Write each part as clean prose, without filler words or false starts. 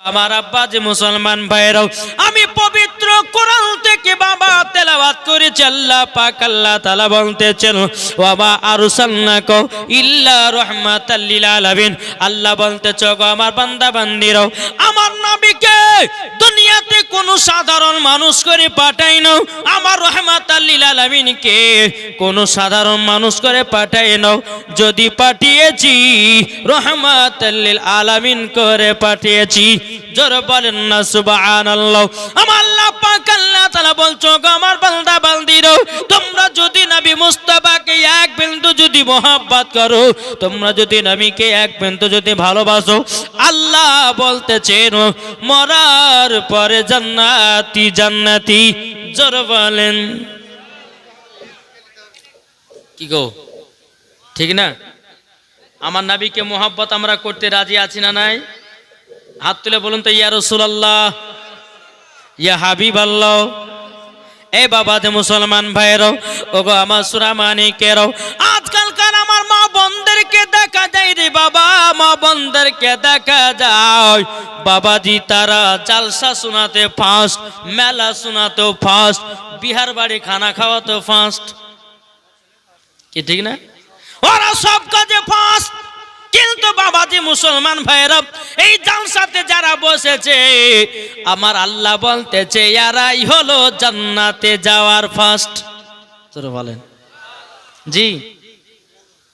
আমার আব্বা যে মুসলমান ভাইরাও, আমি পবিত্র কোরআন থেকে বাবা তেলাওয়াত করেছি। আল্লাহ পাক আল্লাহ তাআলা বলতেছেন, ওয়া মা আরসালনাকা ইল্লা রাহমাতাল লিল আলামিন। আল্লাহ বলতেছে, গো আমার বান্দা বান্দিরাও, আমার নবীকে দুনিয়াতে কোনো সাধারণ মানুষ করে পাঠাই না, আমার রাহমাতাল লিল আলামিনকে কোনো সাধারণ মানুষ করে পাঠাই না। যদি পাঠিয়েছি রাহমাতাল লিল আলামিন করে পাঠিয়েছি। জোরে বলেন না সুবহানাল্লাহ। আমার আল্লাহ পাক আল্লাহ তাআলা বলছো, গো আমার বান্দা বান্দিরাও, তোমরা যদি নবী মুস্তাফাকে এক বিন্দু যদি মহব্বত করো, তোমরা যদি নবীকে এক বিন্দু যদি ভালোবাসো, আল্লাহ বলতেছেন মরার পরে জান্নাতি জান্নাতি। জোরে বলেন কি গো, ঠিক না? আমার নবীকে মহব্বত আমরা করতে রাজি আছি না নাই? হাত তুলে বলুন তো, ইয়া রাসূলুল্লাহ, ইয়া হাবিবাল্লাহ। এ বাবা যে মুসলমান ভাইরাও, ওগো আমার সূরা মানিকেরাও, আজকালকার আমার মা বোনদেরকে দেখা যায় রে বাবা, মা বোনদেরকে দেখা যায় বাবাজি তারা জালসা শোনাতে ফার্স্ট, মেলা শোনাতেও ফার্স্ট, বিহার বাড়ি খানা খাওয়াতেও ফার্স্ট। কি ঠিক না? ওরা সব কাজে ফার্স্ট। কিন্তু বাবাজি মুসলমান ভাইরা, এই জালসাতে যারা বসেছে, আমার আল্লাহ বলতেছে এরাই হলো জান্নাতে যাওয়ার ফার্স্ট। তোরা বলেন জি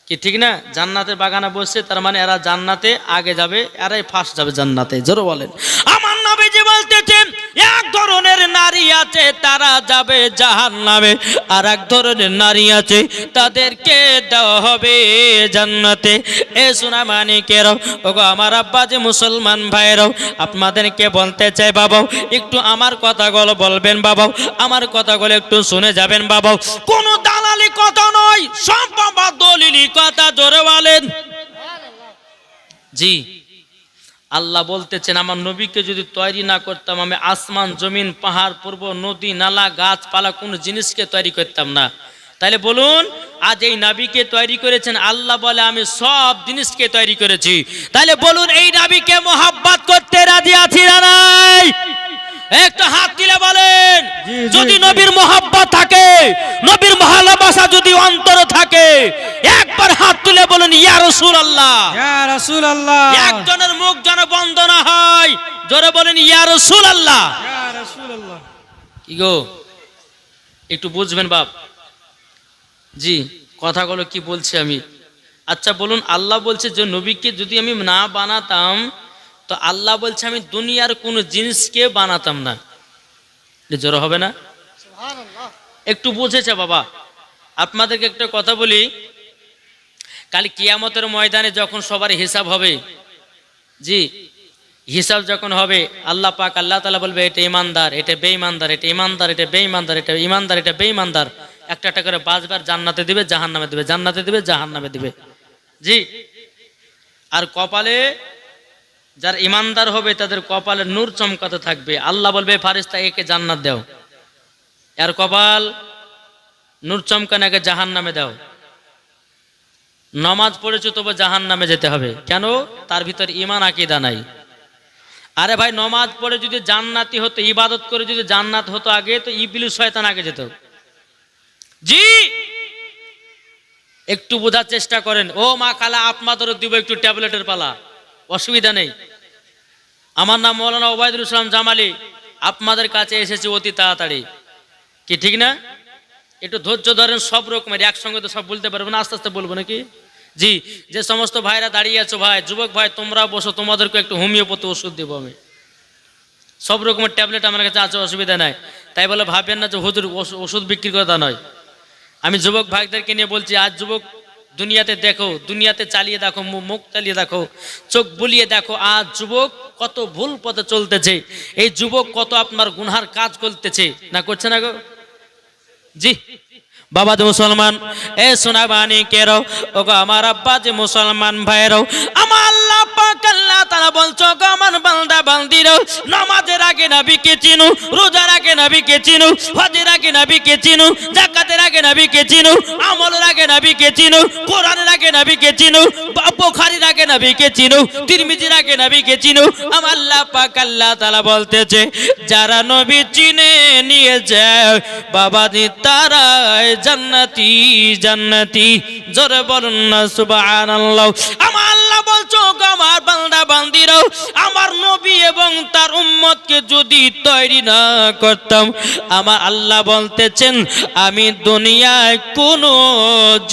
কি ঠিক না? জান্নাতের বাগানে বসে, তার মানে এরা জান্নাতে আগে যাবে, এরাই ফার্স্ট যাবে জান্নাতে। জোরে বলেন। আমার নবীজি বলতেছেন, এক ধরনের নারী আছে তারা যাবে জাহান্নামে, আর এক ধরনের নারী আছে তাদেরকে দেওয়া হবে জান্নাতে। এ সোনা মানিকেরাও, ওগো আমার আব্বা যে মুসলমান ভাইরাও, আপনাদেরকে বলতে চাই বাবা, একটু আমার কথাগুলো বলবেন বাবা, আমার কথাগুলো একটু শুনে যাবেন বাবা। কোনো দালালি কথা নয়, সব বাবা দলিলি কথা। জোরে বলেন জি। আল্লাহ বলতেছেন, আমার নবীকে যদি তৈরি না করতাম, আমি আসমান জমিন পাহাড় পর্বত নদী নালা গাছপালা কোনো জিনিসকে তৈরি করতাম না। তাহলে বলুন, আজ এই নবীকে তৈরি করেছেন আল্লাহ, বলে আমি সব জিনিসকে তৈরি করেছি। তাহলে বলুন, এই নবীকে মোহাব্বত করতে রাজি আছি না নাই? একটা হাত দিলে বলেন। যদি নবীর মোহাব্বত থাকে, নবীর ভালোবাসা যদি অন্তরে থাকে, একবার হাত তুলে বলুন ইয়া রাসূলুল্লাহ, ইয়া রাসূলুল্লাহ। একজনের মুখ যেন বন্ধ না হয়, জোরে বলেন ইয়া রাসূলুল্লাহ, ইয়া রাসূলুল্লাহ। কি গো, একটু বুঝবেন বাপ জি কথাগুলো কি বলছি আমি। আচ্ছা বলুন, আল্লাহ বলছে যে নবীকে যদি আমি না বানাতাম, তো আল্লাহ বলছে আমি দুনিয়ার কোন জিনিসকে বানাতাম না। জোর হবে না? একটু বুঝেছে বাবা। আপনাদেরকে একটা কথা বলি, কাল কিয়ামতের ময়দানে যখন সবার হিসাব হবে, জি হিসাব যখন হবে, আল্লাহ পাক আল্লাহ তাআলা বলবে এটা ইমানদার, এটা বেঈমানদার, এটা ইমানদার, এটা বেঈমানদার, এটা ইমানদার, এটা বেঈমানদার। একটা একটা করে 5 বার জান্নাতে দিবে, জাহান্নামে দিবে, জান্নাতে দিবে, জাহান্নামে দিবে। জি। আর কপালে যারা ইমানদার হবে তাদের কপালে নূর চমকাতে থাকবে। আল্লাহ বলবে ফারিস্তা একে জান্নাত দাও, এর কপাল নূর চমকানো, একে জাহান্নামে দাও। নামাজ পড়েছো তবে জাহান্নামে যেতে হবে, কেন? তার ভিতর ঈমান আকীদা নাই। আরে ভাই, নামাজ পড়ে যদি জান্নাতি হতো, ইবাদত করে যদি জান্নাত হতো আগে, তো ইবলিস শয়তান আগে যেত। জি একটু বোঝার চেষ্টা করেন। ও মা খালা, আপনাদেরও দিব একটু ট্যাবলেটের পালা, অসুবিধা নেই। আমার নাম মৌলানা ওবায়দুল ইসলাম জামালি, আপনাদের কাছে এসেছি অতি তাড়াতাড়ি। কি ঠিক না? একটু ধৈর্য ধরেন। সব রকমের একসঙ্গে তো সব বলতে পারবো না, আস্তে আস্তে বলবো নাকি? জি। যে সমস্ত ভাইরা দাঁড়িয়ে আছো ভাই, যুবক ভাই, তোমরা বসো, তোমাদেরকে একটু হোমিওপ্যাথি ওষুধ দেবো আমি। সব রকমের ট্যাবলেট আমার কাছে আছে, অসুবিধা নাই। তাই বলে ভাববেন না যে হুজুর ওষুধ বিক্রি কথা নয়। আমি যুবক ভাইদেরকে নিয়ে বলছি, আজ যুবক দুনিয়াতে দেখো, দুনিয়াতে চালিয়ে দেখো, মুখ চালিয়ে দেখো, চোখ বুলিয়ে দেখো, আজ যুবক কত ভুল পথে চলতেছে। এই যুবক কত আপনার গুনহার কাজ করতেছে না, করছে না গো? জি বাবা যে মুসলমান, এ সোনা বানি কেরো, ওগো আমার আব্বা যে মুসলমান ভাইরাও, আমার আল্লাহ পাক আল্লাহ তাআলা বলছো গো আমার বান্দা বান্দিরা নামাজের আগে নবীকে চিনো, রোজার আগে নবীকে চিনো, হজের আগে নবীকে চিনো, যাকাতের আগে নবীকে চিনো, আমলের আগে নবীকে চিনো, কোরআনের আগে নবীকে চিনো, বুখারীর আগে নবীকে চিনো, তিরমিজির আগে নবীকে চিনো। আমার আল্লাহ পাক আল্লাহ তাআলা বলতেছে যারা নবী চিনে নিয়ে যায় বাবাজি তারাই জান্নাতি জান্নাতি। জোরে বলুন না সুবহানাল্লাহ। আমার আল্লাহ বলছো গো আমার বান্দা বান্দিরা আমার নবী এবং তার উম্মতকে যদি তৈরি না করতাম আমার আল্লাহ বলতেছেন আমি দুনিয়ায় কোনো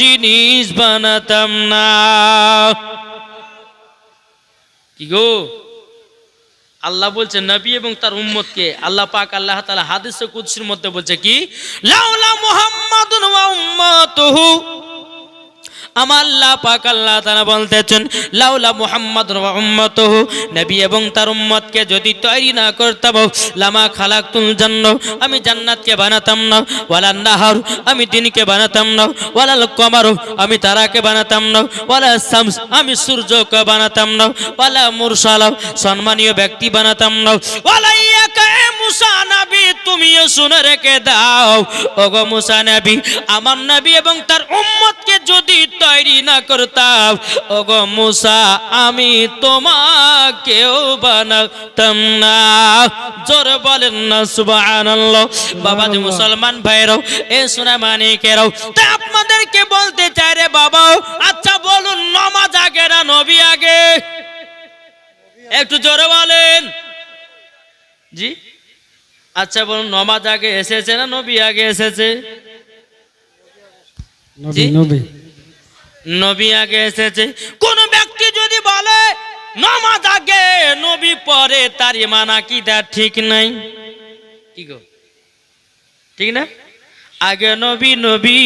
জিনিস বানাতাম না। কি গো আল্লাহ বলছে নবী এবং তার উম্মতকে আল্লাহ পাক আল্লাহ তাআলা হাদিসে কুদসির মধ্যে বলছে কি লাউলা মুহাম্মাদুন ওয়া উম্মাতুহু। আমার আল্লাহ পাক আল্লাহ তাআলা বলতেছেন লাউলা মুহাম্মাদুন ওয়া উম্মাতুহু নবী এবং তার উম্মতকে যদি তৈরি না করতাম লামা খালাকতুল জান্নাহ আমি জান্নাতকে বানাতাম না, ওয়ালান নাহার আমি দিনকে বানাতাম না, ওয়ালাল কমার আমি তারাকে বানাতাম না, ওয়ালা শামস আমি সূর্যকে বানাতাম না, ওয়ালা মুরসালা সম্মানীয় ব্যক্তি বানাতাম না, ওয়ালা ইয়াকা মুসা নবী তুমিও শুনে রেখে দাও ওগো মুসা নবী আমার নবী এবং তার উম্মতকে যদি তৈরি না করতাম ওগো মুসা আমি তোমাকেও বানাতাম না। জোরে বলেন না সুবহানাল্লাহ। বাবাজি মুসলমান ভাইরাও এ সোনা মানিকেরাও তা আপনাদেরকে বলতে চাই রে বাবা আচ্ছা বলুন নামাজ আগে না নবী আগে? একটু জোরে বলেন জি। আচ্ছা বলুন নামাজ আগে এসেছে না নবী আগে এসেছে? নবী নবী নবী আগে এসেছে। কোন ব্যক্তি যদি বলে নামাজ আগে নবী পরে তার ঈমান আকীদা ঠিক নাই। কি গো ঠিক না? আগে নবী নবী।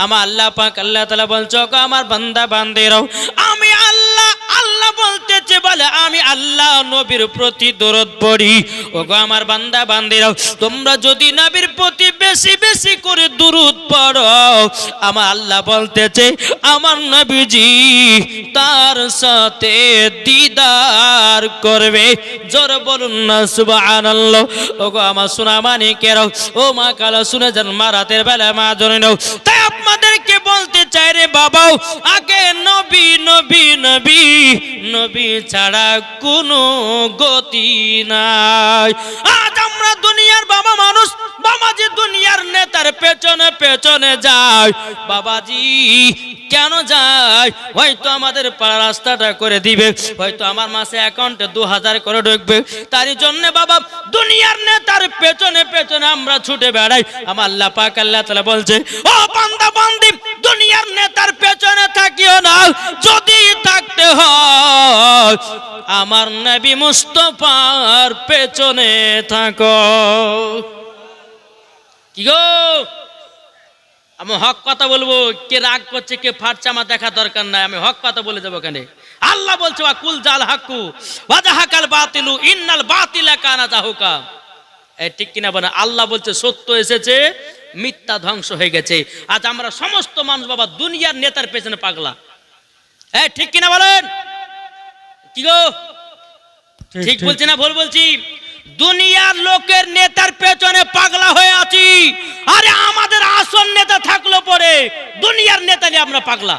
আমার আল্লাহ পাক আল্লাহ তাআলা বলছো আমার বান্দা বান্দিরাও আমি আল্লাহ আল্লাহ বলতেছে বলে আমি আল্লাহ নবীর প্রতি দরুদ পড়ি। ওগো আমার বান্দা বান্দিরাও তোমরা যদি নবীর প্রতি বেশি বেশি করে দরুদ পড়ো আমার আল্লাহ বলতেছে আমার নবীজি তার সাথে দিদার করবে। জোরে বলুন না সুবহানাল্লাহ। ওগো আমার সোনা মানিকেরাও ও মা কালা শুনে যান মা রাতের বেলা মা জনে নাও। তাই আপনাদেরকে বলতে চাই রে বাবাও আগে নবী নবী নবী নবী ছাড়া কোনো গতি নাই। আজ আমরা দুনিয়ার বাবা মানুষ বাবাজি দুনিয়ার নেতার পেছনে পেছনে যায়। বাবাজি কেন যায়? হয়তো আমাদের পাড়া রাস্তাটা করে দিবে, হয়তো আমার মাসে অ্যাকাউন্টে 2000 করে ঢুকবে, তারই জন্য বাবা দুনিয়ার নেতার পেছনে পেছনে আমরা ছুটে বেড়াই। আমার আল্লাহ পাক আল্লাহ তাআলা বলছে ও বান্দা বান্দি দুনিয়ার নেতার পেছনে থাকিও না, যদি থাকতে হয় আমার নবী মুস্তাফার পেছনে থাকো। কি গো আমি হক কথা বলবো, কে রাগ করছে কে ফাটছে আমার দেখা দরকার নাই, আমি হক কথা বলে যাবো এখানে। আল্লাহ বলছে ওয়া কুল জাল হাক্কু ওয়া জাহাকাল বাতিলু ইন্নাল বাতিলা কানা জাহুকা। এই ঠিক কিনা বলেন? আল্লাহ বলছে সত্য এসেছে মিথ্যা ধ্বংস হয়ে গেছে। আজ আমরা সমস্ত মানুষ বাবা দুনিয়ার নেতার পেছনে পাগলা। এই ঠিক কিনা বলেন? কি গো ঠিক বলছি না ভুল বলছি? দুনিয়ার লোকের নেতার পেছনে পাগলা হয়ে আছি। আরে আমাদের আসল নেতা থাকলো পরে দুনিয়ার নেতা নিয়ে আমরা পাগলা।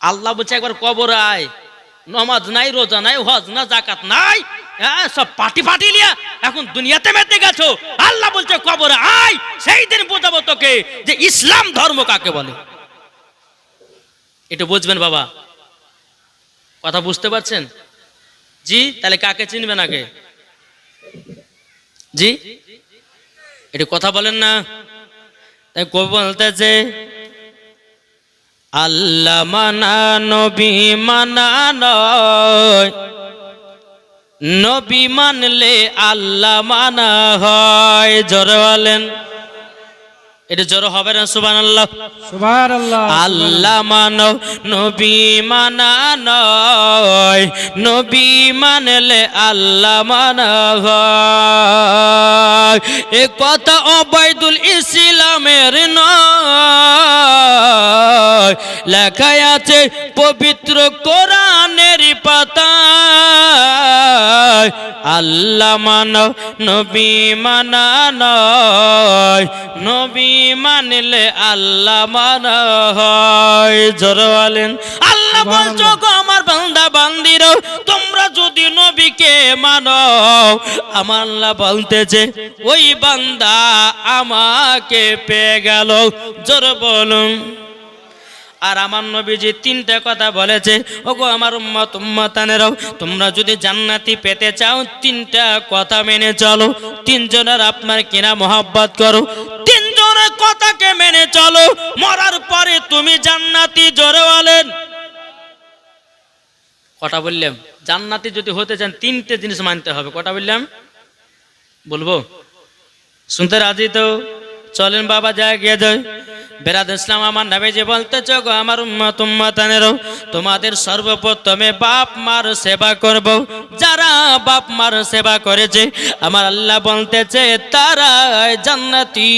আল্লাহ বলছে একবার কবর আয়, নামাজ নাই রোজা নাই হজ না জাকাত নাই, সব পাটি পাটি লিয়া এখন দুনিয়াতে মেতে গেছো। আল্লাহ বলছে কবর আয়, সেই দিন বোঝাবো তোকে যে ইসলাম ধর্ম কাকে বলে। এটা বুঝবেন বাবা, কথা বুঝতে পারছেন জি? তাহলে কাকে চিনবেন আগে জি? এটা কথা বলেন না। তাই কবি বলতেছে আল্লাহ মানা নবী মানা নয়, নবী মানলে আল্লাহ মানা হয়। জোরে বলেন, এটা জোরে হবে না? সুবহানাল্লাহ সুবহানাল্লাহ। আল্লাহ মানো নবী মানা নয়, নবী মানলে আল্লাহ মানা হয়। এ কথা ওবাইদুল ইসলামের নয়, লেখা আছে পবিত্র কোরআনের গাছেরই পাতায় আল্লাহ মানো নবী মানা নয়, নবী মানলে আল্লাহ মানা হয়। জোরে বলেন আল্লাহ বলছো গো আমার বান্দা বান্দিরও তোমরা যদি নবীকে মানো, আমার আল্লাহ বলতেছে ওই বান্দা আমাকে পেয়ে গেল। জোরে বলুন। আর আমার নবীজি তিনটা কথা বলেছে, ওগো আমার উম্মত উম্মতানেরাও তোমরা যদি জান্নাতি পেতে চাও তিনটা কথা মেনে চলো। তিনজনের আপনার কিনা মহব্বত করো, তিনজনের কথাকে মেনে চলো, মরার পরে তুমি জান্নাতি। জোরে বলেন। কটা বললাম? জান্নাতি যদি হতে চান তিনটে জিনিস মানতে হবে। কটা বললাম? বলবো? শুনতে রাজি তো? চলেন বাবা যায় গিয়ে যায়। বেরাদ ইসলাম আমার নবী যে বলতেছ গো আমার উম্মত উম্মতানেরও তোমাদের সর্বপ্রথমে বাপ মার সেবা করব। যারা বাপ মার সেবা করেছে আমার আল্লাহ বলতেছে তারা জান্নাতি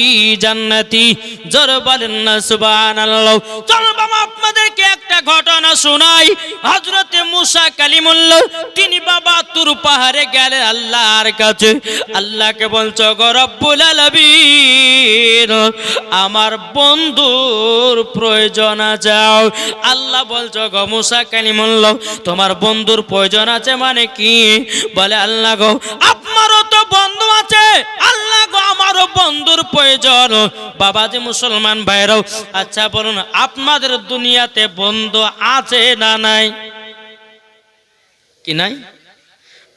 জান্নাতি। জোরে বলেন না সুবহানাল্লাহ। চলো বাবা আপনাদেরকে একটা ঘটনা শোনাই। হযরতে মুসা কালিমুল্লাহ তিনি বাবা তুর পাহাড়ে গেলেন আল্লাহর কাছে। আল্লাহকে বলছো গো রব্বুল আলামিন আমার বন্ধুর প্রয়োজন আছে। আল্লাহ বলছো গো মুসা কালিমুল্লাহ তোমার বন্ধুর প্রয়োজন আছে মানে কি? বলে আল্লাহ গো আপনারও তো বন্ধু আছে। আল্লাহ গো আমারও বন্ধুর প্রয়োজন। বাবাজি মুসলমান ভাইরাও আচ্ছা বলুন আপনাদের দুনিয়াতে বন্ধু আছে না নাই? কি নাই?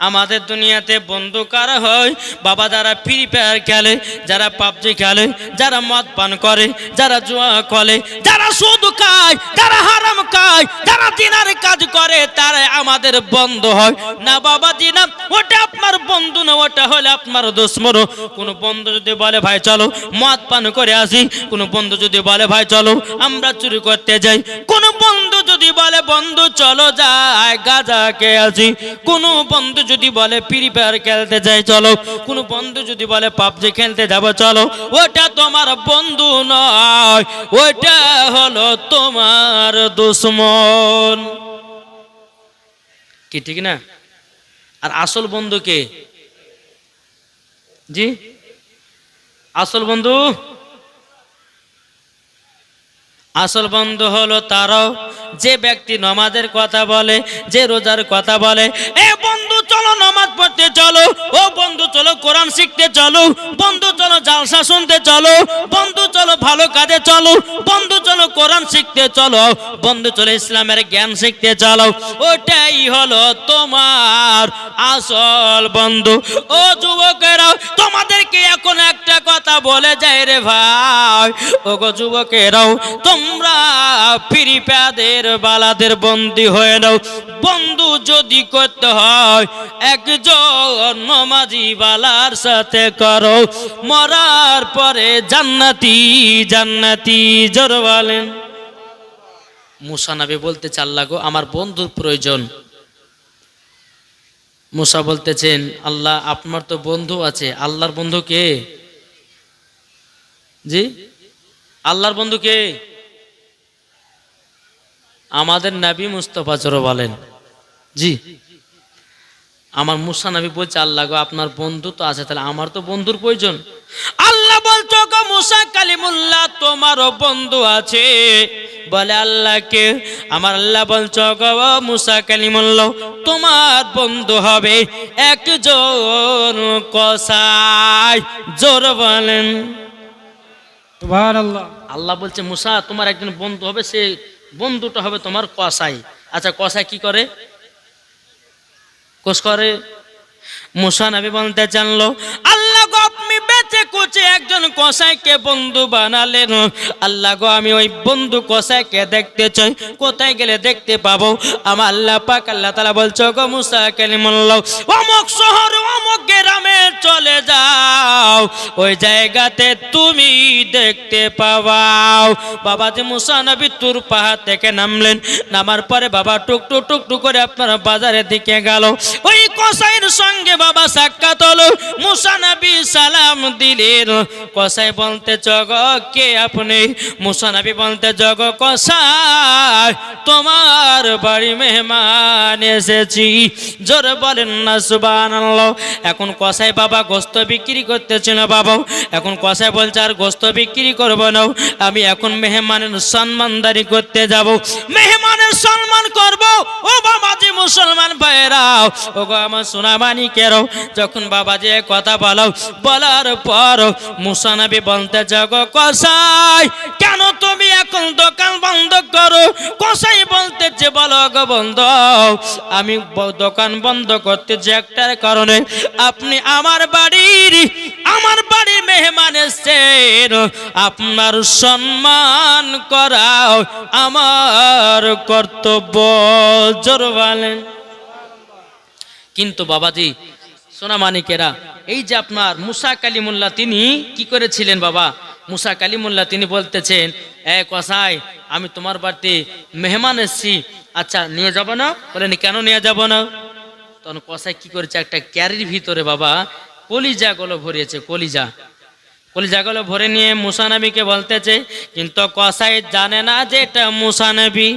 আমাদের দুনিয়াতে বন্ধু কারা হয়? বাবা যারা ফ্রি ফায়ার খেলে, যারা পাবজি খেলে, যারা মদ পান করে, যারা জুয়া খেলে, যারা সুদ খায়, যারা হারাম খায়, যারা জিনার কাজ করে তারা আমাদের বন্ধু হয় না বাবাজি না। ওটা আপনার বন্ধু না, ওটা হলে আপনার দুশমন। কোন বন্ধু যদি বলে ভাই চলো মদ পান করে আসি, কোন বন্ধু যদি বলে ভাই চলো আমরা চুরি করতে যাই, কোন বন্ধু যদি বলে বন্ধু চলো যাই গাঁজা খেয়ে আসি, কোন বন্ধু যদি বলে ফ্রি ফায়ার খেলতে যাই চলো, কোন বন্ধু যদি বলে পাবজি খেলতে যাব চলো, ওটা তোমার বন্ধু নয়, ওটা হলো তোমার দুশমন। কি ঠিক না? আর আসল বন্ধু কে? জি আসল বন্ধু, আসল বন্ধু হলো তারাও যে ব্যক্তি নামাজের কথা বলে, যে রোজার কথা বলে, এ বন্ধু চলো নামাজ পড়তে চলো, ও বন্ধু চলো কোরআন শিখতে চলো, বন্ধু চলো জালসা শুনতে চলো, বন্ধু চলো ভালো কাজে চলো, বন্ধু চলো কোরআন শিখতে চলো, বন্ধু চলো ইসলামের জ্ঞান শিখতে চলো, ওটাই হলো তোমার আসল বন্ধু। ও যুবকেরা তোমাদেরকে এখন একটা কথা বলে যায় রে ভাই, ও গো যুবকেরাও তোমরা ফ্রি ফায়ারের বালাদের বন্দী হয়ে নাও। বন্ধু যদি করতে হয় একজন নমাজি বালার সাথে করো, মরার পরে জান্নাতি জান্নাতি। জোরে বলেন। মুসা নবী বলতে চাল্লা গো আমার বন্ধুর প্রয়োজন। মুসা বলতেছেন আল্লাহ আপনার তো বন্ধু আছে। আল্লাহর বন্ধু কে? জি আল্লাহর বন্ধু কে? আমাদের নবী মুস্তাফা। জোরে বলেন। জি আমার মুসা নবী বলছে আল্লাহ গো আপনার বন্ধু তো আছে, তাহলে আমার তো বন্ধুর প্রয়োজন। আল্লাহ বলছো গো মুসা কালিমুল্লাহ তোমারও বন্ধু আছে। বলে আল্লাহকে? আমার আল্লাহ বলছো গো মুসা কালিমুল্লাহ তোমার বন্ধু হবে একজন কসাই। জোরে বলেন সুবহানাল্লাহ। আল্লাহ বলছে মুসা তোমার একজন বন্ধু হবে, সে বন্ধুটা হবে তোমার কসাই। আচ্ছা কসাই কি করে? কোষ করে? মুসা নবী বলতে জানলো আল্লাহ গো আপনি বেঁচে কুচে একজন কসাইকে বন্ধু বানালেন। আল্লাহ গো আমি ওই বন্ধু কসাইকে দেখতে চাই, কোথায় গেলে দেখতে পাবো? আমার আল্লাহ পাক আল্লাহ তাআলা বলছো গো মুসা কালিমুল্লাহ অমুক শহর অমুক গ্রামে চলে যাও, ওই জায়গাতে তুমি দেখতে পাবাও। বাবা যে মুসা নবী তুর পাহাড় থেকে নামলেন, নামার পরে বাবা টুকটুক টুকটুক করে আপনার বাজারের দিকে গেল। ওই কসাইয়ের সঙ্গে বাবা মুলাকাত সাক্ষাৎ হলো, মুসা নবী সালাম দিলেন। কসাই বলতে জগ কে আপনি? মুসা নবী বলতে জগ কসাই, তোমার বাড়ি মেহমান এসেছি। জোরে বলেন না সুবহানাল্লাহ। এখন কসাই বাবা গোস্ত বিক্রি করতেছিল বাবা। এখন কসাই বলছে আর গোস্ত বিক্রি করবো না, আমি এখন মেহমানের সম্মানদারি করতে যাব, মেহমানের সম্মান করব। ও বাবাজি মুসলমান ভাইরাও, ও গো আমার সোনা মানিকেরও, যখন বাবাজি কথা বলো, বলার পর মুসা নবী বলতে যাও কসাই, কেন তুমি এখন দোকান বন্ধ করো? কসাই বলতেছে বলো গো বন্ধ, আমি দোকান বন্ধ করতেছি একটার কারণে, আপনি আমার বাড়ির মেহমান এসেছেন, আপনার সম্মান করাও আমার কর্তব্য। জোর বলেন। কিন্তু বাবাজি সোনা মানিকেরা, এই যে আপনার মুসা কালিমুল্লাহ তিনি কি করেছিলেন বাবা? মুসা কালিমুল্লাহ তিনি বলতেছেন, এ কসাই, আমি তোমার বাড়িতে মেহমান এসেছি, আচ্ছা নিয়ে যাব না? বলেন কেন নিয়ে যাব না? তখন কসাই কি করেছে, একটা ক্যারির ভিতরে বাবা কলিজাগুলো ভরিয়েছে, কলিজাগুলো ভরে নিয়ে মুসা নবীকে বলতেছে। কিন্তু কসাই জানে না যে এটা মুসা নবী।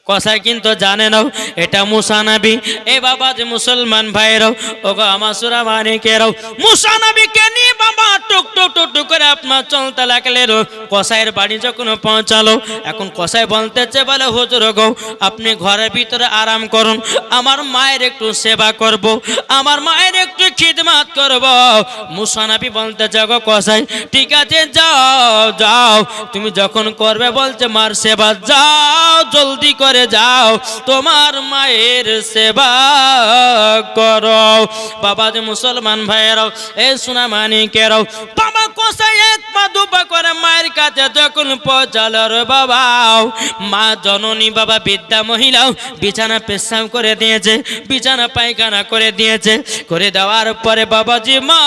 কসাই কিন্তু জানে না এটা মুসা নবী। এ বাবা যে মুসলমান ভাইরাও, ওগো আমার সোনা মানিকেরাও, মুসা নবীকে নিয়ে বাবা টুক টুক টুক টুক করে আপনার চলতে লাগলেন। কসাইয়ের বাড়ি যখন পৌঁছালো, এখন কসাই বলতেছে বলে হুজুর গো, আপনি ঘরের ভিতরে আরাম করুন, আমার মায়ের একটু সেবা করব, আমার মায়ের একটু খিদমত করব। মুসা নবী বলতেছে গো কসাই, ঠিক আছে যাও যাও, তুমি যখন করবে বলছে মার সেবা, যাও জলদি করে যাও, তোমার মায়ের সেবা করো। বাবা যে মুসলমান ভাইয়েরাও, এ সোনা মানিকেরাও, বাবা কসাই এক পা দুপা করে মায়ের কাছে যখন পৌঁছালো রে বাবা, মা জননী বাবা বিদ্যা মহিলাও বিছানা পেশাব করে দিয়েছে, বিছানা পায়খানা করে দিয়েছে। করে দেওয়ার পরে বাবাজি মা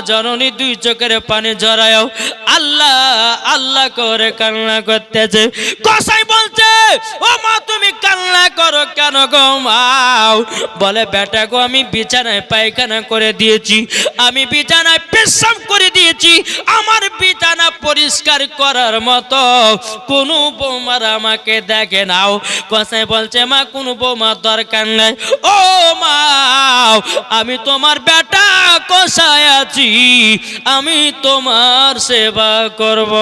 জননী দুই চোখের পানি ঝরায়ও আল্লাহ আল্লাহ করে কান্না করতেছে। কসাই বলছে, ও মা তুমি কান্না করো কেন গো মাও? বলে বেটা গো, আমি বিছানায় পায়খানা করে দিয়েছি, আমি বিছানায় পেশাব করে দিয়েছি, আমার বিছানা পরিষ্কার করার মতো কোনো বৌমার আমাকে দেখে নাও। কসাই বলছে মা কোনো বৌমার দরকার নাই, ও মা আমি তোমার বেটা কসাই আছি, আমি তোমার সেবা করব।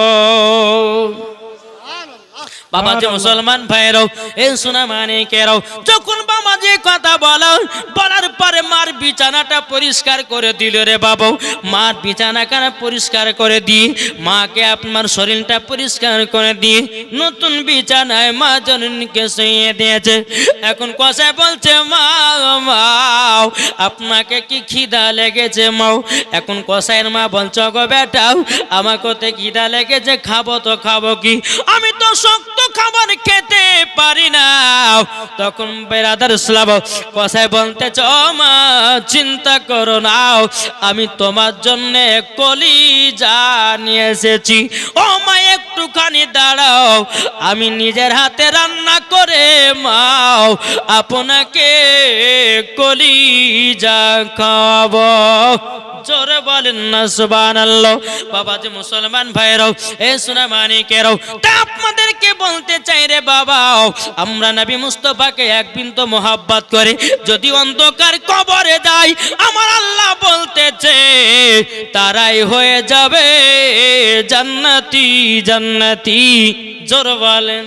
বাবা যে মুসলমান ভাইরাও, এই সোনা মানিকেরাও, যখন বাবা যে কথা বলার পরে মার বিছানাটা পরিষ্কার করে দিল রে বাবা। মার বিছানাখানা পরিষ্কার করে দিয়ে, মাকে আপনার শরীরটা পরিষ্কার করে দিয়ে নতুন বিছানায় মা জননীকে শুইয়ে দিয়েছে। এখন কসাই বলছে মা আপনাকে কি খিদা লেগেছে মাও? এখন কসাইয়ের মা বলছে গো বেটাও, আমাকে তো খিদা লেগেছে, খাবো তো খাবো কি, আমি তো শক্ত খাবার খেতে পারি না। তখন বেরাদার ইসলাম কসাই বলতেছে, ও মা চিন্তা করো না, আমি তোমার জন্য কলিজা নিয়ে এসেছি, ও মা একটুখানি দাঁড়াও, আমি নিজের হাতে রান্না করে মাও আপনাকে কলিজা খাওয়াবো। জোরে বলেন না সুবহানাল্লাহ। বাবা যে মুসলমান ভাইরাও, এ সোনা মানিকেরাও, তা আপনাদেরকে বলতে চাই রে বাবা, আমরা নবী মুস্তাফাকে এক বিন্দু মোহাব্বত করে যদি অন্ধকার কবরে যাই, আমার আল্লাহ বলতেছে তারাই হয়ে যাবে জান্নাতি জান্নাতি। জোরে বলেন।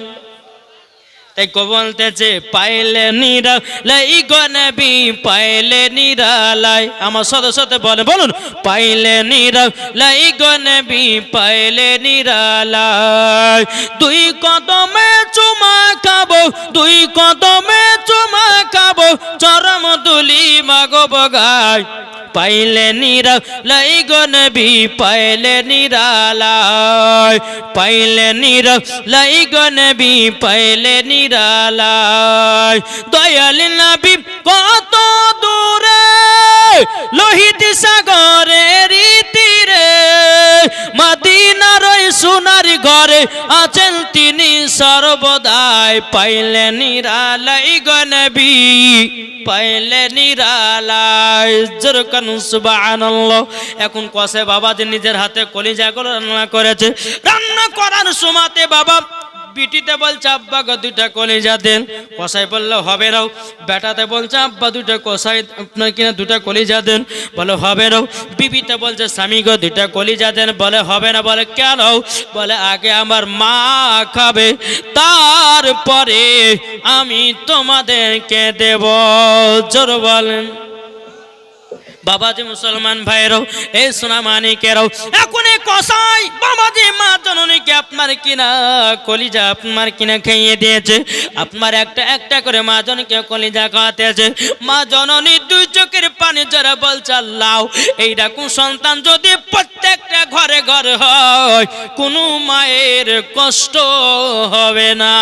তাই বলতেছে পাইলে নিরালাই গো নবী, পাইলে নিরালাই, আমার সাথে সাথে বলুন, পাইলে নিরালাই গো নবী, পাইলে নিরালাই, দুই কদমে চুমা খাবো, দুই কদমে চুমা খাবো, চরম দুলি মাগো বগাই, পাইলে নিরালাই গো নবী, পাইলে নিরালাই, পাইলে নিরালাই গো নবী, পাইলে নিরালাই। দয়াল নবী কত দূরে লোহিত সাগরের তীরে, মদিনার ওই সোনার ঘরে আছেন তিনি সর্বদাই পাইলে নিরালাই গো নবী, পাইলে নিরালাই। যেরকম সুবহানাল্লাহ। এখন কসে বাবা যে নিজের হাতে কলিজাগুলো রান্না করেছে, রান্না করার সময়তে বাবা বিটিতে বলছে আব্বা গো দুইটা কলিজা দেন। কসাই বললো হবে নাও। বেটাতে বলছে আব্বা দুইটা কসাই আপনার কিনা দুটা কলিজা দেন, বলে হবে নাও। বিবিতে বলছে স্বামী গো দুইটা কলিজা দেন, বলে হবে না। বলে কেন? বলে আগে আমার মা খাবে, তারপরে আমি তোমাদেরকে দেব। জোর বলেন। বাবাজি মুসলমান ভাইরাও, এই সোনা মানিকেরাও, এখন এই কসাই বাবাজি মা জননীকে আপনার কিনা কলিজা আপনার কিনা খাইয়ে দিয়েছে। আপনার একটা একটা করে মা জননীকে কলিজা খাওয়াতেছে। মা জননী দুই চোখের পানি জরা বলছে আল্লাহ, এইরকম সন্তান যদি প্রত্যেকটা ঘরে ঘরে হয়, কোনো মায়ের কষ্ট হবে না।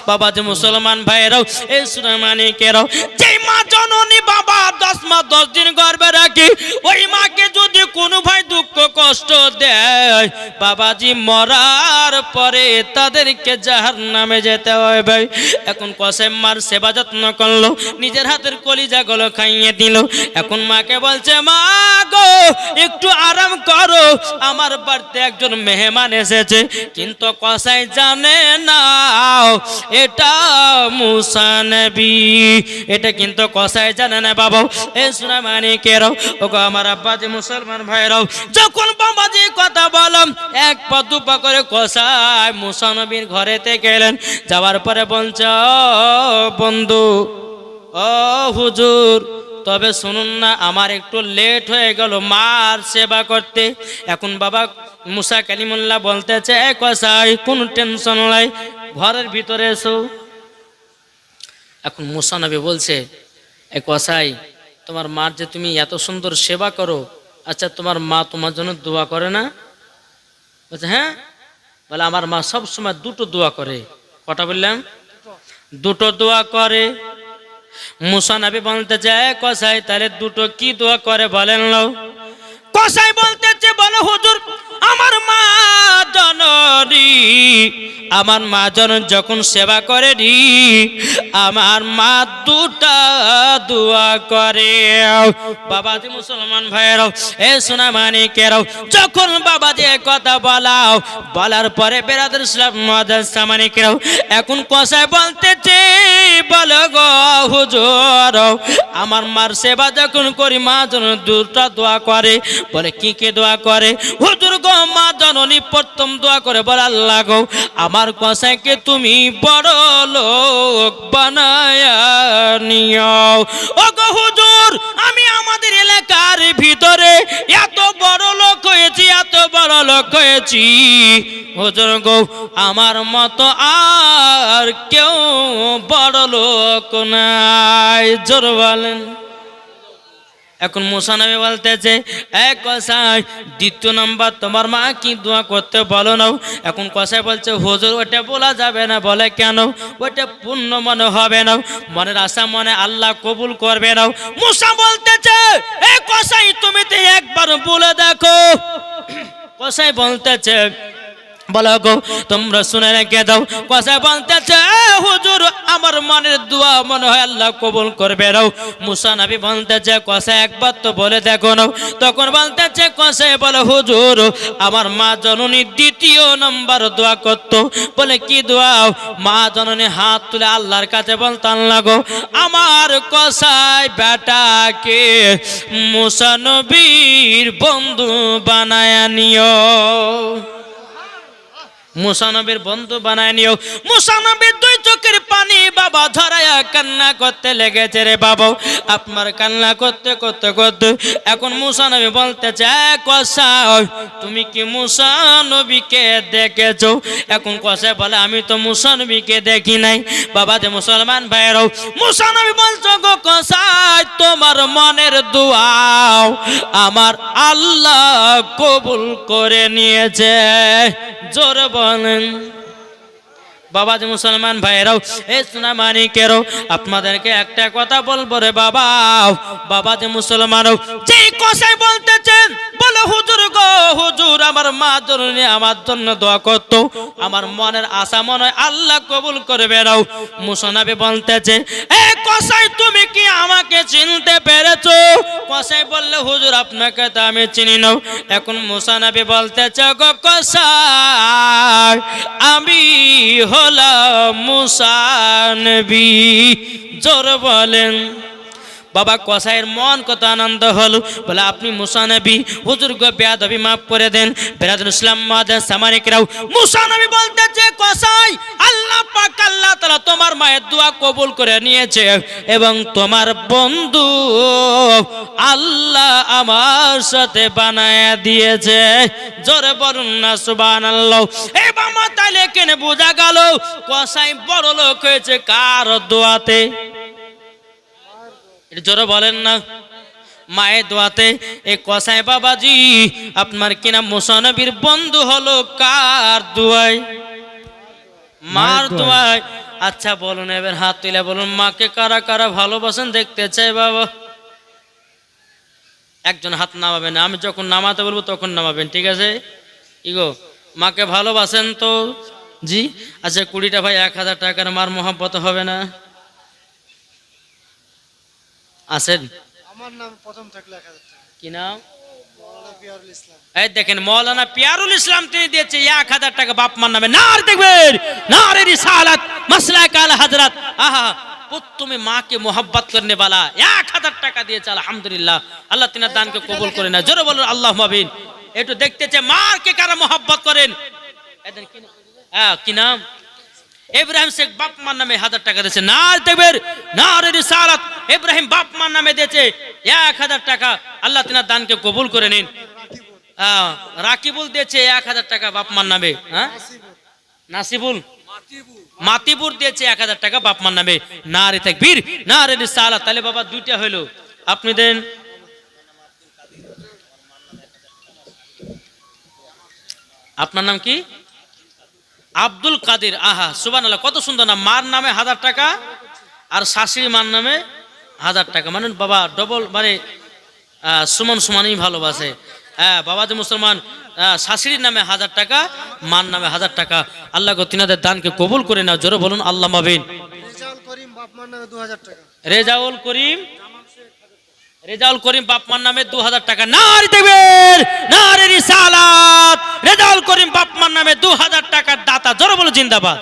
বাবা যে মুসলমান ভাইরাও, এই সোনা মানিকেরাও, যে মা জননী বাবা 10 মাস 10 দিন গর্ভে রাখি, ওই মাকে যদি কোনো ভাই দুঃখ কষ্ট দেয়, বাবাজি মরার পরে তাদেরকে জাহান্নামে যেতে হয় ভাই। এখন কসেম মার সেবা যত্ন করলো, নিজের হাতের কলিজাগুলো খাইয়ে দিল। এখন মাকে বলছে মা গো একটু আরাম করো, আমার বাড়িতে একজন মেহমান এসেছে। কিন্তু কসাই জানে না এটা মুসা নবী, এটা কিন্তু কসাই জানে না বাবা। এ সোনা মানিকেরাও, ওগো আমার আব্বাজি মুসলমান ভাইরাও, যখন বাবাজি কথা বললাম এক পা দু পা করে কসাই মুসা নবীর ঘরেতে গেলেন। যাওয়ার পরে বলছে ও বন্ধু, ও হুজুর, তবে শুনুন না, আমার একটু লেট হয়ে গেল মার সেবা করতে। এখন বাবা মুসা কালিমুল্লাহ বলতেছে এ কসাই কোনো টেনশন নাই, ঘরের ভিতরে এসো। এখন মুসা নবী বলছে এ কসাই, তোমার মার যে তুমি এত সুন্দর সেবা করো, আচ্ছা তোমার মা তোমার জন্য দোয়া করে না? বলছে হ্যাঁ। বলে আমার মা সব সময় দুটো দোয়া করে। কটা বললাম? দুটো দোয়া করে। মুসা নবী বলতেছে এ কসাই তাহলে দুটো কি দোয়া করে বলেন নাও। কসাই বলতেছে বলে হুজুর আমার মা জননী, আমার মা জননী যখন সেবা করে নি, আমার মা দুটা দোয়া করে। বাবাজি মুসলমান ভাইরাও, এ সোনা মানিকেরাও, যখন বাবাজি কথা বলাও, বলার পরে বেরাদর ইসলাম মুআজ্জাজ মানিকেরাও, এখন কসাই বলতেছে বলো গো হুজুর আমার মার সেবা যখন করি মা জননী দুটা দোয়া করে। বলে কি কি দোয়া করে? হুজুর গো মা জননী প্রথম দোয়া করে বলে আল্লাহ গো আমার কসাইকে তুমি বড় লোক বানায়া নিও। ও গো হুজুর আমি আমাদের এলাকার ভিতরে এত বড় লোক হয়েছি, এত বড় লোক হয়েছি, হুজুর গো আমার মতো আর কেউ বড় লোক নাই। জোর বলেন। এখন মুসা নবী বলতেছে এক কসাই দ্বিতীয় নাম্বার তোমার মা কি দোয়া করতে বলো নাও। এখন কসাই বলছে হুজুর ওটা বলা যাবে না। বলে কেন? ওটা পূর্ণ মনে হবে না, মনের আশা মনে আল্লাহ কবুল করবে না। মুসা বলতেছে এ কসাই তুমি তো একবার বলে দেখো। কসাই বলতেছে বলো গো তোমরা শুনে রেখে দাও। কসাই বলতেছে হুজুর আমার মনের দোয়া মনে হয় আল্লাহ কবুল করবে নাও। মুসা নবী বলতেছে কসাই একবার তো বলে দেখো নাও। তখন বলতেছে কসাই বলে হুজুর আমার মা জননী দ্বিতীয় নম্বর দোয়া করতো। বলে কি দোয়া? মা জননী হাত তুলে আল্লাহর কাছে বলতো আল্লাহ গো আমার কসাই বেটাকে মুসা নবীর বন্ধু বানায় নিও, মুসা নবীর বন্ধু বানায় নিও। মুসা নবীর দুই চোখের পানি বাবা ঝরায়া কান্না করতে লেগেছে রে বাবা। আপনার কান্না করতে করতে করতে এখন মুসা নবী বলতেছে কসাই তুমি কি মুসা নবীকে দেখেছো? এখন কসাই বলে আমি তো মুসা নবীকে দেখি নাই। বাবা যে মুসলমান ভাইরাও, মুসা নবী বলছো গো কসাই তোমার মনের দোয়া আমার আল্লাহ কবুল করে নিয়েছে। জোর বলেন। বাবা যে মুসলমান ভাইরাও, এ সোনা মানিকেরও, আপনাদেরকে একটা কথা বলবো রে বাবা। বাবা যে মুসলমানও, যে কসাই বলতেছেন বলে হুজুর গো হুজুর আমার মা জননী আমার জন্য দোয়া করতো, আমার মনের আশা মনে হয় আল্লাহ কবুল করবে নাও। মুসা নবী বলতেছে এ কসাই তুমি কি আমাকে চিনতে পেরেছো? কসাই বললে হুজুর আপনাকে তো আমি চিনি না। এখন মুসা নবী বলতেছে গো কসাই আমি হলাম মুসা নবী। জোর বলেন। বাবা কসাইয়ের মন কত আনন্দ হলো, বলে আপনি মুসা নবী, হুজুর গো বেয়াদবি মাফ করে দেন। বেরাদুল ইসলাম মুআদ্দাস সামারিকরাও মুসা নবী বলতেছে কসাই আল্লাহ পাক আল্লাহ তাআলা তোমার মায়ের দোয়া কবুল করে নিয়েছে এবং তোমার বন্ধু আল্লাহ আমার সাথে বানায়া দিয়েছে। জোরে বলুন না সুবহানাল্লাহ। এই বাবা তাহলে কেন বোঝা গেল কসাই বড় লোক হয়েছে কার দোয়াতে? জোরে বলেন না, মায়ের দোয়াতে। এই কসাই বাবাজি আপনার কিনা মুসা নবীর বন্ধু হলো কার দোয়ায়? মার দোয়ায়। আচ্ছা বলুন এবার হাত তুলে বলুন মাকে কারা কারা ভালোবাসেন দেখতে চাই বাবা? একজন হাত নামাবেন, আমি যখন নামাতে বলবো তখন নামাবেন, ঠিক আছে? ইগো মাকে ভালোবাসেন তো? জি। আচ্ছা 20টা ভাই 1000 টাকার মার মোহাব্বত হবে না? আছেন? আমার নাম প্রথম থাকলে 1000 টাকা। কি নাম? মাওলানা পিয়ারুল ইসলাম। এই দেখেন মৌলানা পিয়ারুল ইসলাম তিনি দিয়েছে 1000 টাকা বাপ মার নামে। নার দেখবেন নারে রিসালাত মাসলাক আল হযরত। আহা তুমি মাকে মোহাব্বত করনে वाला 1000 টাকা দিয়েছে, আলহামদুলিল্লাহ। আল্লাহ তিনার দানকে কবুল করে না। জোরে বলুন আল্লাহুম্মা আমিন। একটু দেখতে চাই মাকে কারা মোহাব্বত করেন। এদেন কি নাম? হ্যাঁ কি নাম? ইব্রাহিম শেখ বাপ মার নামে 1000 টাকা দিয়েছে। নার দেখবেন নারে রিসালাত ইব্রাহিম বাপ মার নামে দিয়েছে 1000 টাকা। আল্লাহ তিনার দানকে কবুল করে নিন। রাকিবুল দিয়েছে 1000 টাকা বাপ মার নামে। হ্যাঁ নাসিবুল মাতিবুর দিয়েছে 1000 টাকা বাপ মার নামে। নারে তাকবীর নারে রিসালাত। তাহলে বাবা দুইটা হলো। আপনি দেন। আপনার নাম কি? আব্দুল কাদের। আহা সুবহানাল্লাহ, কত সুন্দর নাম। মার নামে 1000 টাকা আর শাশুড়ি মার নামে 1000 টাকা, মানে বাবা ডবল, মানে সমান সমানই ভালোবাসে। হ্যাঁ বাবা যে মুসলমান, শাশুড়ির নামে 1000 টাকা, মার নামে 1000 টাকা। আল্লাহ গো তিনাদের দানকে কবুল করে নাও। জোরে বলুন আল্লাহুম্মা আমিন। রেজাউল করিম বাপ মার নামে 2000 টাকা। রেজাউল করিম, রেজাউল করিম বাপ মার নামে 2000 টাকা। নারে তাকবীর নারে রিসালাত। রেজাউল করিম বাপ মার নামে 2000 টাকার দাতা। জোরে বলো জিন্দাবাদ।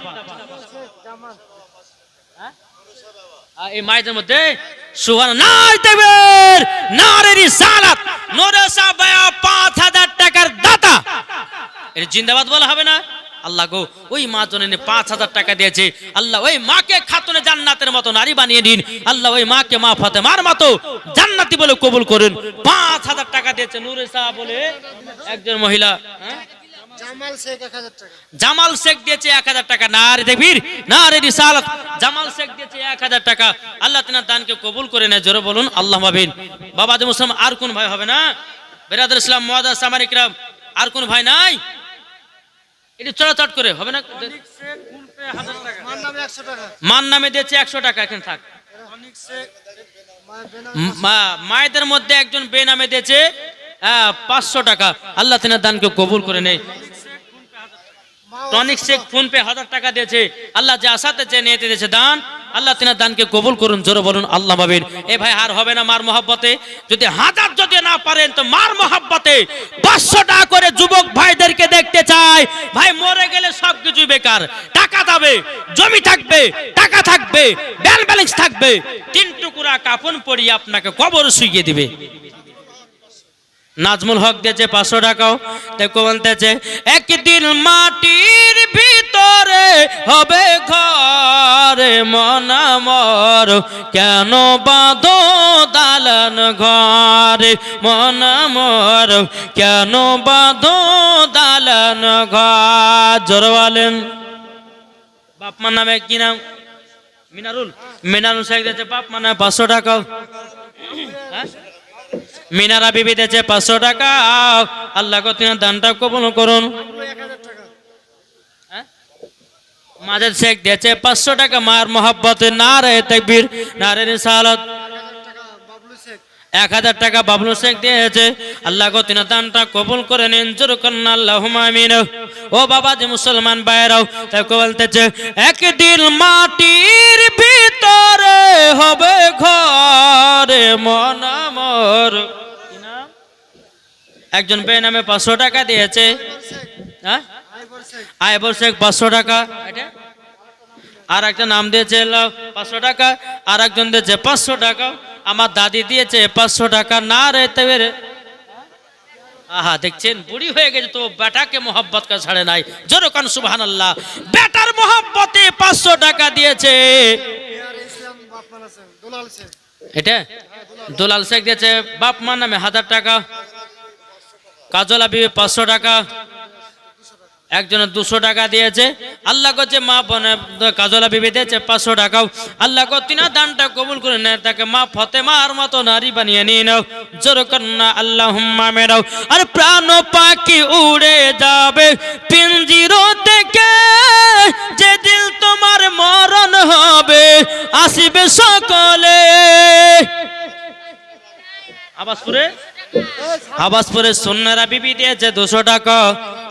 এই মায়েদের মধ্যে সুবহানাল্লাহ নারে তাকবীর নারে রিসালাত নূরসা ভাইয়া 5000 টাকার দাতা। এর জিন্দাবাদ বলা হবে না? আল্লাহ গো ওই মা জননী 5000 টাকা দিয়েছে। আল্লাহ ওই মাকে খাতুনে জান্নাতের মতো নারী বানিয়ে দিন। আল্লাহ ওই মাকে মা ফাতেমার মতো জান্নাতি বলে কবুল করুন। 5000 টাকা দিয়েছে নূরসা বলে একজন মহিলা। জামাল শেখ 1000 টাকা। জামাল শেখ দিয়েছে 1000 টাকা। নারে তাকবীর নারে রিসালাত। জামাল শেখ দিয়েছে 1000 টাকা। আল্লাহ তিনার দানকে কবুল করে নেয়। জোরে বলুন আল্লাহুম্মা আমিন। বাবা যে মুসলমান আর কোন ভাই হবে না? বেরাদুল ইসলাম মুআদ্দাস সামারিকরাম আর কোন ভাই নাই? এটি চড়াচট করে হবে না? অনিক শেখ ফোন পে 1000 টাকা। মার নামে 100 টাকা। মার নামে দিয়েছে 100 টাকা। এখানে থাক। অনিক শেখ মায়ের বেনামে মায়েদের মধ্যে একজন বে নামে দিয়েছে 500 টাকা। আল্লাহ তিনার দানকে কবুল করে নেয়। টনিক শেখ ফোন পে 1000 টাকা দিয়েছে। আল্লাহ যে আশাতে যে নিয়ে দিয়েছে দান, আল্লাহ তিনার দানকে কবুল করুন। জোরে বলুন আল্লাহুম্মা আমিন। এ ভাই আর হবে না মার মহব্বতে? যদি 1000 যদি না পারেন তো মার মহব্বতে 500 টাকা করে যুবক ভাইদেরকে দেখতে চাই। ভাই মরে গেলে সবকিছু বেকার। টাকা যাবে, জমি থাকবে, টাকা থাকবে, ব্যাংক ব্যালেন্স থাকবে, 3 টুকরা কাফন পরিয়ে আপনাকে কবর শুইয়ে দিবে। নাজমুল হক দিয়েছে 500 টাকাও। দেখো বলতেছে একদিন মাটির ভিতরে হবে ঘর মন আমার, কেন বাঁধো দালান ঘর মন আমার, কেন বাঁধো দালান ঘর। জোরে বলেন। বাপ মার নামে কি নাম? মিনারুল। মিনারুল শেখ দিয়েছে বাপ মার নামে 500 টাকাও। হ্যাঁ মিনারা বিবি দিয়েছে 500 টাকা। আল্লাহ গো তিনার দানটা কবুল করুন। 1000 টাকা। মাজেদ শেখ দিয়েছে 500 টাকা। মার মহব্বতে নারে তাকবীর নারে রিসালাত। 1000 টাকা। বাবলু শেখ 1000 টাকা বাবলু শেখ দিয়েছে। আল্লাহ গো তিনার দানটা কবুল করে নিন, জোর করুন আল্লাহুম্মা আমিন। ও বাবা যে মুসলমান ভাইরাও, তাই বলতেছে একদিন মাটির ভিতরে হবে ঘরে মন আমার। কি নাম? একজন বেনামে 500 টাকা দিয়েছে। হ্যাঁ, আইবর শেখ 500 টাকা। এটা আর একটা নাম দিয়েছে 500 টাকা, আর একজন দিয়েছে 500 টাকা। আমার দাদি দিয়েছে 500 টাকা। না রে তবে আহা, দেখছেন বুড়ি হয়ে গেছে তো বেটাকে মোহাব্বত কা ছাড়ে নাই। জোরে কান সুবহানাল্লাহ। বেটার মোহাব্বতে 500 টাকা দিয়েছে। এটা দুলাল শেখ দিয়েছে বাপ মার নামে 1000 টাকা। কাজল আবি 500 টাকা। একজনে 200 টাকা দিয়েছে। আল্লাহ গো যে মা বোনে কাজলা বিবি দিয়েছে 500 টাকাও। আল্লাহ গো তিনা দানটা কবুল করে নেন, তাকে মা ফতেমার মতো নারী বানিয়ে নিয়ে নাও। জোর কন্না আল্লাহুম্মা মেরাও। আর প্রাণ পাখি উড়ে যাবে পিঞ্জিরো থেকে, যে দিল তোমার মরণ হবে আসিবে সকলে। আবাসপুরে সোনারা বিবি দিয়েছে 200 টাকা।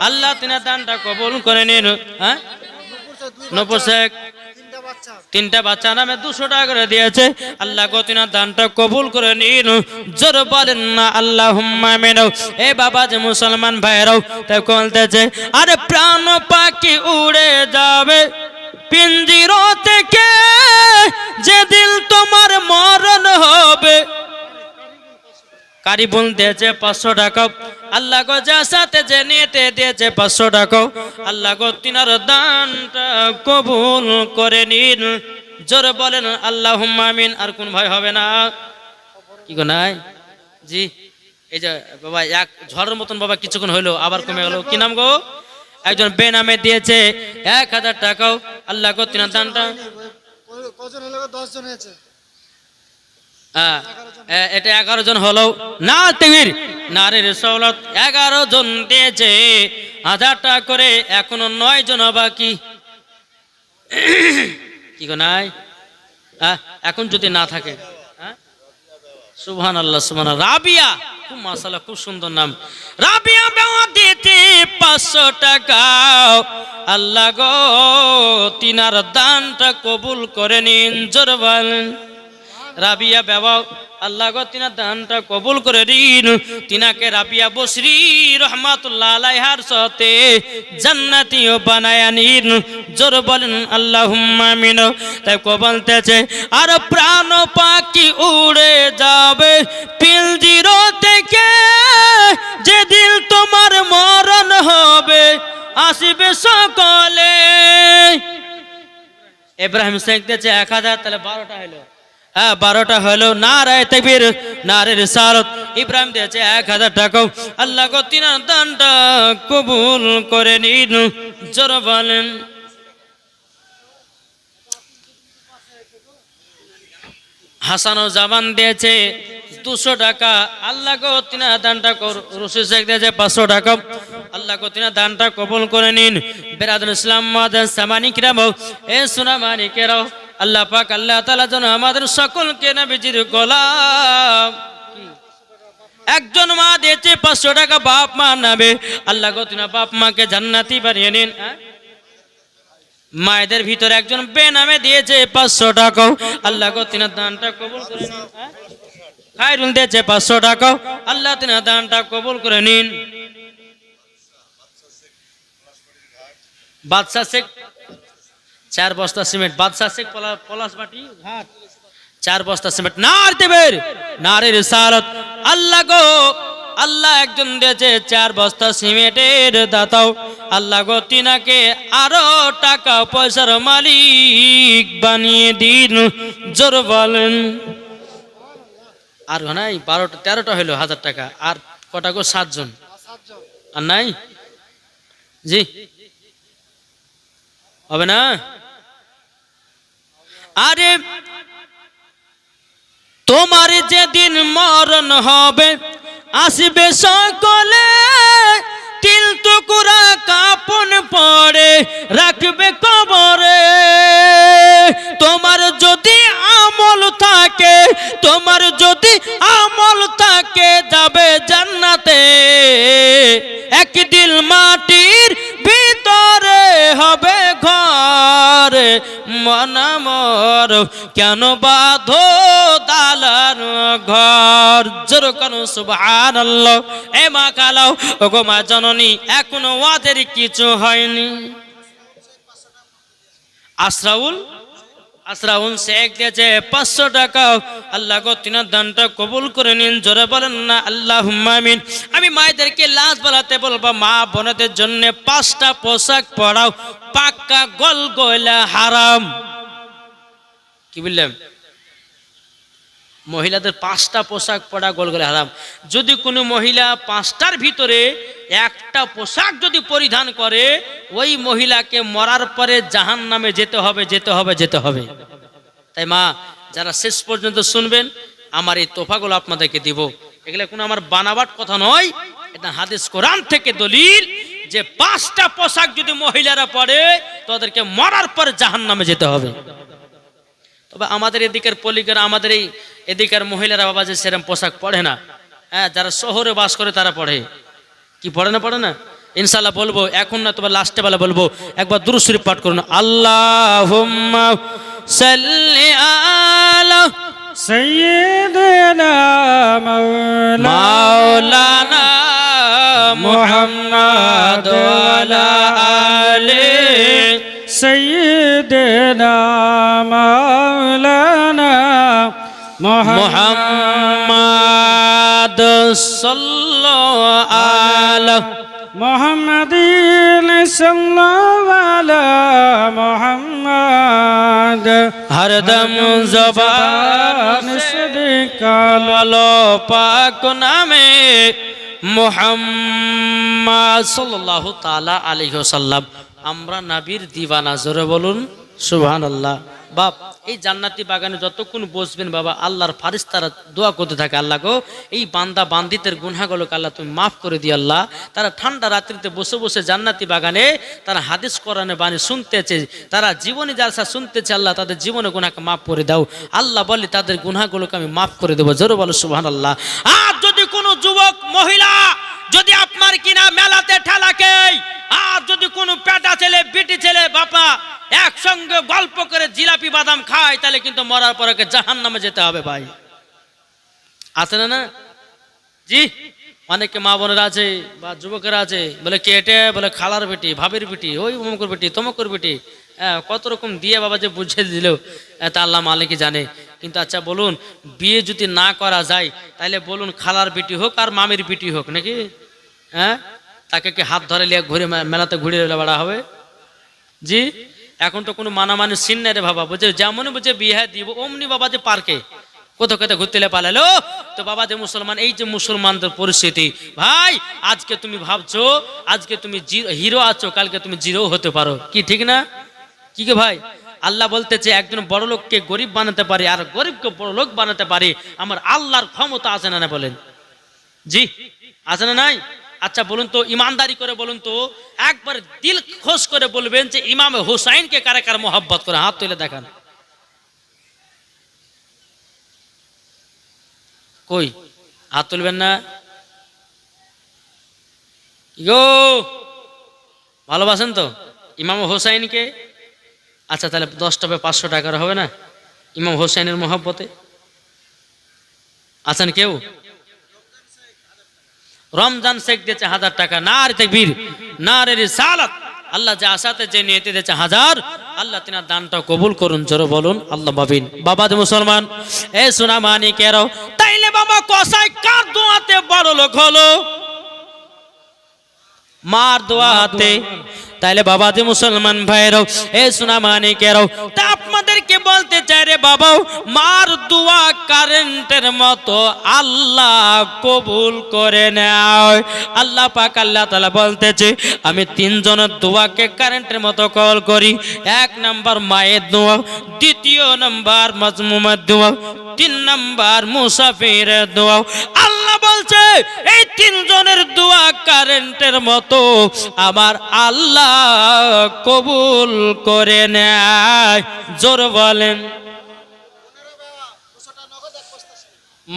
আল্লাহ তিনার দানটা কবুল করে নিন। হ্যাঁ, নূপুর শেখ 3টা বাচ্চা নামে 200 টাকা করে দিয়েছে। আল্লাহ গো তিনার দানটা কবুল করে নিন, জোর বলেন না আল্লাহুম্মা আমিন। এ বাবা যে মুসলমান ভাইরাও, তাই বলতেছে আরে প্রাণ পাখি উড়ে যাবে পিঞ্জিরো থেকে, যে দিল তোমার মরণ হবে। কারিবুল দিয়েছে 500 টাকা। আল্লাহ গো যার সাথে যে নিতে দিয়েছে 500 টাকা। আল্লাহ গো তিনার দানটা কবুল করে নিন, জোর বলেন আল্লাহুম্মা আমিন। আর কোন ভয় হবে না? কি গো নাই? জি, এই যে বাবা এক ঝড়ের মতন বাবা কিছুক্ষণ হইলো আবার কমে গেল। কি নাম গো? একজন বেনামে দিয়েছে 1000 টাকাও। আল্লাহ গো তিনার দানটা কজন হলো? 10 জন হয়েছে। এটা 11 জন হলো না তেমির নারীর সওলত 11 জন দিয়েছে 1000 টাকা করে। এখনো 9 জন বাকি। কি গো নাই? এখন যদি না থাকে, সুবহানাল্লাহ সুবহানাল্লাহ। রাবিয়া, খুব মাশাআল্লাহ, খুব সুন্দর নাম। রাবিয়া বেওয়া দিতে 500 টাকা। আল্লাহ গো তিনার দানটা কবুল করে নিন, জোর বলেন রাবিয়া বেওয়া। আল্লাহ গো তিনার দানটা কবুল করে দিন। তিনাকে রাবিয়া বসরি রহমাতুল্লাহ আলাইহার সাথে জান্নাতীও বানায় নিন, জোর বলেন আল্লাহুম্মা আমিন। তাই বলতেছে আর প্রাণ পাখি উড়ে যাবে পিঞ্জিরো থেকে, যে দিল তোমার মরণ হবে আসিবে সকলে। ইব্রাহিম শেখ দিয়েছে 1000, তাহলে 12টা হলো। 12টা হলো। নারায়ে তাকবীর, নারে রিসালাত। ইব্রাহিম দিয়েছে 1000 টাকা। আল্লাহ গো তিনার দানটা কবুল করে নিন, জোর বলেন। হাসানো জামান দিয়েছে 200 টাকা। আল্লাহ গো তিনার দানটা রশিদ শেখ দিয়েছে 500 টাকা। আল্লাহ গো তিনার দানটা কবুল করে নিন। বেরাদুল ইসলাম মাদান সামানি কিরাম, এ সুনামানি কেরাও, আল্লাহ পাক আল্লাহ তাআলা যেন আমাদের সকলকে নবীজির গোলাম। একজন মা দিয়েছে 500 টাকা বাপ মা নামে। আল্লাহ গো তিনার বাপ মাকে জান্নাতি বানিয়ে নিন। মায়েদের ভিতরে একজন বেনামে দিয়েছে 500 টাকা। আল্লাহ গো তিনার দানটা কবুল করে নিন। খায়রুল দিয়েছে 500 টাকা। আল্লাহ তিনার দানটা কবুল করে নিন। বাদশা শেখ 4 বস্তা সিমেন্ট। বাদশা শেখ পলাশবাটি ঘাট 4 বস্তা সিমেন্ট। নার দেবের নারীর রিসালাত। আল্লাহ গো আল্লাহ একজন দিয়েছে 4 বস্তা সিমেন্টের দাতাও। আল্লাহ গো তিনাকে আরো টাকা পয়সার মালিক বানিয়ে দিন, জোর বলেন। আর নাই 12টা 13টা হইলো 1000 টাকা। আর কটা গো? 7 জন। আর নাই জি, হবে না? আরে তোমার যেদিন মরণ হবে আসবে সকলে, তিল টুকুরা কাপন পরে রাখবে কবরে। তোমার যদি আমল থাকে, তোমার যদি আমল হবে জান্নাতে, একদিল মাটির ভিতরে হবে ঘর, মনামর কেন বাঁধো দালান ঘর। জোর করো সুবহানাল্লাহ। এ মা কালাও, ওগো মা জননী, এখনো ওয়াদের কিছু হয়নি। আশরাউল শেখ দিয়েছে 500 টাকা। আল্লাহ গো তিনার দানটা কবুল করে নিন, জোরে বলেন না আল্লাহুম্মা আমিন। আমি মায়েদেরকে লাশ বলাতে বলবো, মা বোনদের জন্য 5টা পোশাক পরাও, পাক্কা গলগলা হারাম। কি বললাম? মহিলাদের 5টা পোশাক পরা গলগলা হারাম। যদি কোনো মহিলা 5টার ভিতরে একটা পোশাক যদি পরিধান করে, ওই মহিলাকে মরার পরে জাহান্নামে যেতে হবে। তাই মা, যারা শেষ পর্যন্ত শুনবেন, আমার এই তোফাগুলো আপনাদেরকে দিব। এগুলো কোনো আমার বানাবাট কথা নয়, এটা হাদিস কোরআন থেকে দলিল যে 5টা পোশাক যদি মহিলারা পরে, তাদেরকে মরার পরে জাহান্নামে যেতে হবে। তবে আমাদের এদিকের পলিকার, আমাদের এই এদিকের মহিলারা বাবা যে সেরকম পোশাক পড়ে না। হ্যাঁ, যারা শহরে বাস করে তারা পড়ে। কি পড়ে না? ইনশাআল্লাহ বলবো, এখন না, তবে লাস্টে বেলা বলবো। একবার দুরূদ শরীফ পাঠ করুন। আল্লাহুম্মা সাল্লি আলা সাইয়্যিদিনা মাওলানা মুহাম্মাদ ওয়া আলি সাইয়্যিদিনা মাওলানা মুহাম্মাদ সাল্লাল্লাহু আলাইহি মুহাম্মাদিন সাল্লাল্লাহু আলা মুহাম্মাদ। হরদম জবান সিদকালো পাক নামে মুহাম্মদ সাল্লাল্লাহু তাআলা আলাইহি ওয়াসাল্লাম। আমরা নবীর দিওয়ানা, জোরে বলুন সুবহানাল্লাহ। বাপ, এই জান্নাতি বাগানে যতক্ষণ বসবেন বাবা, আল্লাহর ফারিস্তারা দোয়া করতে থাকে, আল্লাহ গো এই বান্দা বান্দিদের গুনাহগুলোকে আল্লাহ তুমি মাফ করে দিও আল্লাহ। তারা ঠান্ডা রাত্রিতে বসে বসে জান্নাতি বাগানে তারা হাদিস কোরআনে বাণী শুনতেছে, তারা জীবনী জালসা শুনতেছে, আল্লাহ তাদের জীবনে গুনাহকে মাফ করে দাও আল্লাহ। বলে তাদের গুনাহগুলোকে আমি মাফ করে দেবো, জোরে বলো সুবহানাল্লাহ। আর যদি কোনো যুবক মহিলা যদি আপনার কিনা মেলাতে ঠেলাকে, আর যদি কোনো পেটা ছেলে বিটি ছেলে বাপা একসঙ্গে গল্প করে জিলাপি বাদাম খায়, তাহলে কিন্তু মরার পরে জাহান্নামে যেতে হবে ভাই। আছে না? জি, অনেকে মা বোনেরা আছে বা যুবকেরা আছে, বলে কে এটা? বলে খালার বেটি, ভাবির বেটি, ওই অমুকের বেটি, তমুকের বেটি। কত রকম দিয়ে বাবা যে বুঝিয়ে দিল, তা আল্লাহ মালিকই জানে। কিন্তু আচ্ছা বলুন, বিয়ে যদি না করা যায়, তাহলে বলুন খালার বেটি হোক আর মামির বেটি হোক নাকি, হ্যাঁ, তাকে কি হাত ধরে লিয়ে ঘুরে মেলাতে ঘুরে বেড়া হবে? জি, এখন তো কোনো মানামানি সিন নাই রে বাবা। বুঝে যেমন বুঝে বিয়ে দিব, অমনি বাবা যে পার্কে কোথাও ঘুরতে পালালো। তো বাবা যে মুসলমান, এই যে মুসলমানদের পরিস্থিতি ভাই, আজকে তুমি ভাবছো আজকে তুমি হিরো আছো, কালকে তুমি জিরো হতে পারো। কি ঠিক না? কি গে ভাই, আল্লাহ বলতেছে একজন বড় লোককে গরিব বানাতে পারে আর গরিবকে বড় লোক বানাতে পারে। আমার আল্লাহর ক্ষমতা আছে না বলেন? জি, আছে না নাই? আচ্ছা বলুন তো, ইমানদারি করে বলুন তো, একবার দিল খোশ করে বলবেন যে ইমাম হুসাইনকে কারা কারা মোহাব্বত করে? হাত তুলে দেখান। কই হাত তুলবেন না গো? ভালোবাসেন তো ইমাম হুসাইনকে? আচ্ছা তাহলে 10 টবে 500 টাকার হবে না ইমাম হুসাইনের মোহাব্বতে? আছেন কেউ? রমজান শেখ দিয়েছে 1000 টাকা। নারে তাকবীর, নারে রিসালাত। আল্লাহ যে আশাতে যে নিয়তে দিয়েছে 1000, আল্লাহ তিনার দানটা কবুল করুন, জোরে বলুন আল্লাহ মাবিন। বাবা যে মুসলমান, এ সোনা মানিকেরাও, তাইলে বাবা কসাই কার দোয়াতে বড় লোক হলো? মার দোয়াতে। তাইলে বাবা যে মুসলমান ভাইরাও, এ সোনা মানিকেরাও, তা আপনাদেরকে বলতে চাই রে বাবাও, মার দোয়া কারেন্টের মতো আল্লাহ কবুল করে নেয়। আল্লাহ পাক আল্লাহ তাআলা বলতেছে, আমি 3 জনের দোয়াকে কারেন্টের মতো কল করি। 1 নাম্বার মায়ের দোয়া, 2 নাম্বার মাজমুমের দোয়া, 3 নাম্বার মুসাফিরের দোয়া। আল্লাহ বলছে এই 3 জনের দোয়া কারেন্টের মতো আমার আল্লাহ কবুল করে নেয়। জোর বলেন।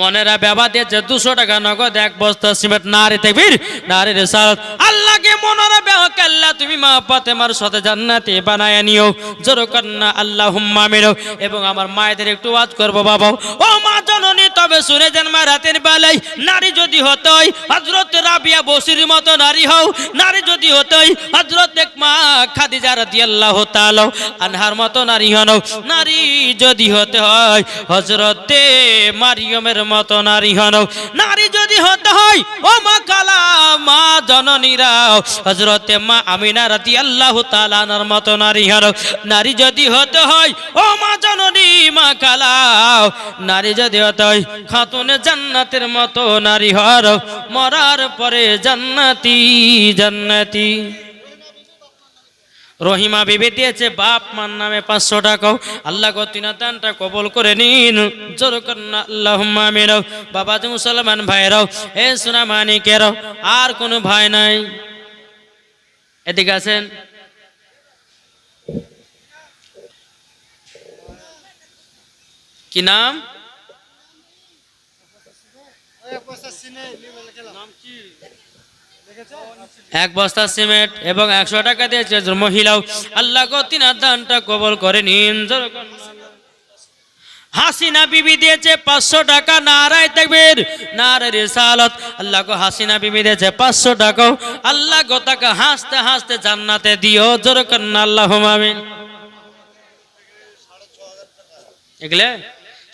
মনেরা ব্যবহার দিয়েছে 200 টাকা নগদ 1 বস্তা সিমেন্ট। নারে তাকবীর, নারে রিসালাত। আল্লাহকে মনেরা ব্যবহার আল্লাহ তুমি মা ফাতেমার সাথে জান্নাতে বানায় নিও, জোরে কন্না আল্লাহুম্মা আমিন। এবং আমার মায়েদের একটু ওয়াজ করব বাবা, ও মা জননী, তবে শুনে যান মা, রাতের বেলায় নারী যদি হতে হয় হযরত রাবিয়া বসরির মতো নারী হও, নারী যদি হতে হয় হযরত মা খাদিজা রাদিয়াল্লাহু তাআলা আনহার মতো নারী হও, নারী যদি হতে হয় হযরতে মারিয়মের মতো নারী হও, নারী যদি হতে হয় ও মা কালা মা জননীরা হযরতে মা আমিনা রাদিয়াল্লাহু তাআলা আনহার মতো নারী হও, নারী যদি হতে হয় ও মা জননী মা কালা নারী যদি হতে হয় খাতুনে জান্নাতের মতো নারী হও, মরার পরে জান্নাতি জান্নাতি। রহিমা বিবি দিয়েছে বাপ মার নামে 500 টাকা। আল্লাহ গো তিনা দানটা কবুল করে নিন, জোরে কন্না আল্লাহুম্মা আমিন। বাবা যে মুসলমান ভাইরাও, এ সোনা মানিকেরাও, আর কোনো ভাই নাই এদিকে আছেন? কি নাম? এক বস্তা সিনে নাম কি দেখেছো? 1 বস্তা সিমেন্ট এবং 100 টাকা দিয়েছে মহিলাও। আল্লাহ গো তিনার দানটা কবুল করে নিন, জোরে কন্না। হাসিনা বিবি দিয়েছে 500 টাকা। নারায়ে তাকবীর, নারে রিসালাত। আল্লাহ গো হাসিনা বিবি দিয়েছে 500 টাকা। আল্লাহ গো তাকে হাসতে হাসতে জান্নাতে দিও, জোরে কন্না আল্লাহুম্মা আমিন। এগুলা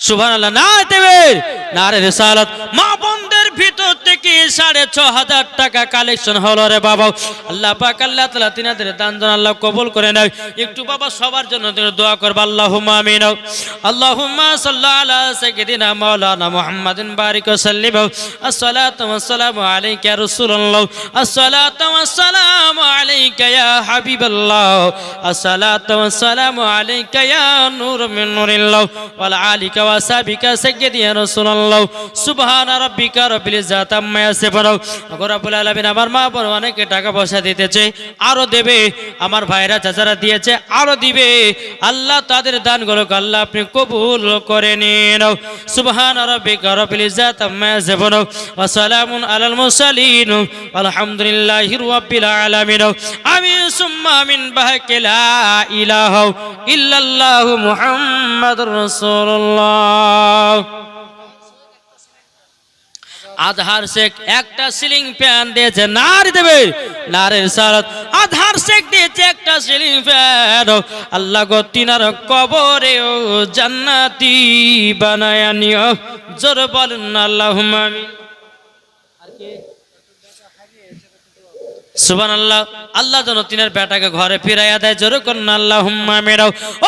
সুবহানাল্লাহ, নারে তাকবীর, নারে রিসালাত। মা বোনদের ভিতর থেকে 6500 টাকা কালেকশন হলো রে বাবা। আল্লাহ পাক আল্লাহ তাআলা তিনাদের দান জন আল্লাহ কবুল করে নাও। একটু বাবা সবার জন্য তুমি দোয়া করবা, আল্লাহুম্মা আমিন। আল্লাহুম্মা সাল্লি আলা সাইয়্যিদিনা মাওলানা মুহাম্মাদিন বারিক ওয়া সাল্লিম। আসসালাতু ওয়াসসালামু আলাইকা ইয়া রাসূলুল্লাহ, আসসালাতু ওয়াসসালামু আলাইকা ইয়া হাবিবাল্লাহ, আসসালাতু ওয়াসসালামু আলাইকা ইয়া নূর মিন নূরিল্লাহ ওয়াল আলিকা ওয়া সাবিকা সাইয়্যিদি ইয়া রাসূলুল্লাহ। সুবহান রাব্বিকা রাব্বিল ইজ্জাতি আম্মা ইয়াসিফুন। রব্বুল আলামিন আমার মা বোন অনেকে টাকা পয়সা দিতেছে, আরো দেবে। আমার ভাইরা চাচারা দিয়েছে, আরো দিবে। আল্লাহ তাদের দানগুলো আল্লাহ আপনি কবুল করে নিন। সুবহান রাব্বিকা রাব্বিল ইজ্জাতি আম্মা ইয়াসিফুন ওয়া সালামুন আলাল মুরসালিন আলহামদুলিল্লাহি রাব্বিল আলামিন। আমিন সুম্মা আমিন। বাহাকে লা ইলাহা ইল্লাল্লাহু মুহাম্মাদুর রাসূলুল্লাহ। আজহার শেখ একটা সিলিং ফ্যান দিয়েছে, নারী দেবে, নারী রিসালাত। আজহার শেখ দিয়েছে একটা সিলিং ফ্যান। আল্লাহ গো তিনার কবরেও জান্নাতি বানায় নিও, জোরে বলেন আল্লাহুম্মা আমিন। আর কি সুবহানাল্লাহ। আল্লাহ যেন তিনার বেটাকে ঘরে ফিরাইয়া দেয়, জোরে করেন আল্লাহুম্মা আমিন।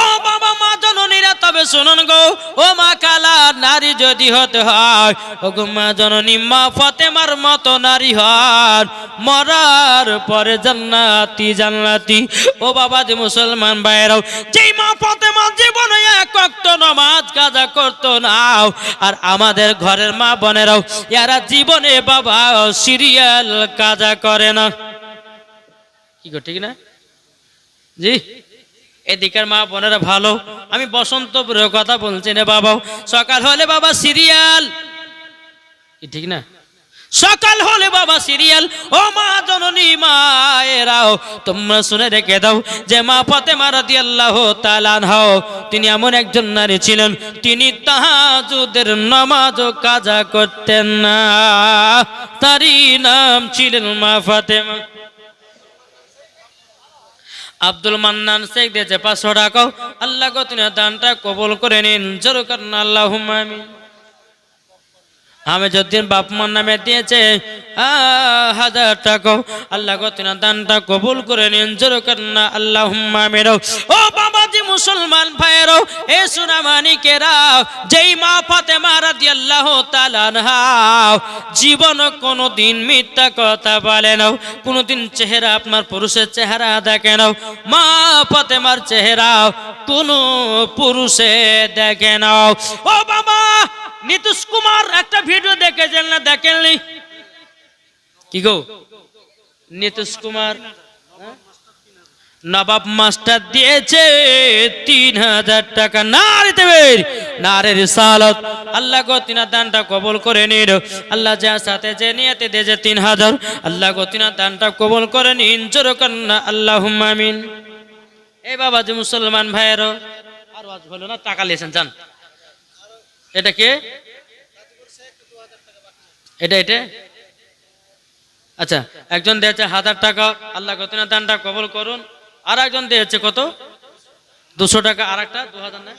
ও বাবা মা জননীরা তবে শুনুন গো, ও মা কালা নারী যদি হতে হয় ও গো মা জননী মা ফাতেমার মতো নারী হন, মরার পরে জান্নাতি জান্নাতি। ও বাবা যে মুসলমান ভাইরাও, যেই মা ফাতেমা জীবনে এক ওয়াক্ত নামাজ কাজা করতো না, আর আমাদের ঘরের মা বোনেরাও এরা জীবনে বাবা সিরিয়াল কাজা করে না। কি গো ঠিক না জি? এদিকের মা বোনেরা ভালো। আমি বসন্তপুরের কথা বলছি না বাবা। সকাল হলে বাবা সিরিয়াল, কি ঠিক না? সকাল হলে বাবা সিরিয়াল। ও মা জননী মায়েরাও তোমরা শুনে রেখে দাও যে মা ফাতেমা রাদিয়াল্লাহু তাআলা আনহা তিনি এমন একজন নারী ছিলেন, তিনি তাহাজ্জুদের নামাজও কাজা করতেন না। তারই নাম ছিলেন মা ফাতেমা। আব্দুল মান্নান শেখ দিয়েছে 500 টাকা। আল্লাহ গো তিনি দানটা কবুল করে নিন, জোরে করেন আল্লাহুম্মা আমিন। আমিজউদ্দিন বাপ মার নামে দিয়েছে 1000 টাকা। আল্লাহ গো তিনি দানটা কবুল করে নিন, জোরে করেন আল্লাহুম্মা আমিন। ও বাবাজি মুসলমান ভাইয়েরো, এ সোনা মানিকেরা, যেই মা ফাতেমা রাদিয়াল্লাহু তাআলা আনহা জীবন কোনোদিন মিথ্যা কথা বলে না, কোনোদিন চেহারা আপনার পুরুষের চেহারা দেখে না। মা ফাতেমার চেহারা কোনো পুরুষে দেখে না। ও বাবা নীতিশ কুমার একটা ভিডিও দেখেছেন না? দেখেননি? কি গো নীতিশ কুমার নবাব মাস্টার দিয়েছে 3000 টাকা। নারী দেবের নারে রিসালাত আল্লাহ গো তিনার দানটা কবুল করে নিন আল্লাহ যার সাথে যে নিয়তে দিয়েছে 3000 আল্লাহ গো তিনার দানটা কবুল করে নিন জোরে কন্না আল্লাহুম্মা আমিন। এই বাবা যে মুসলমান ভাইয়েরও আর ওয়াজ হলো না, টাকা লিয়েছেন যান। এটা কে? এটা এটা আচ্ছা, একজন দিয়েছে 1000 টাকা, আল্লাহ গো তিনার দানটা কবুল করুন। আর একজন দিয়েছে কত? 200 টাকা। আর একটা 2000 না,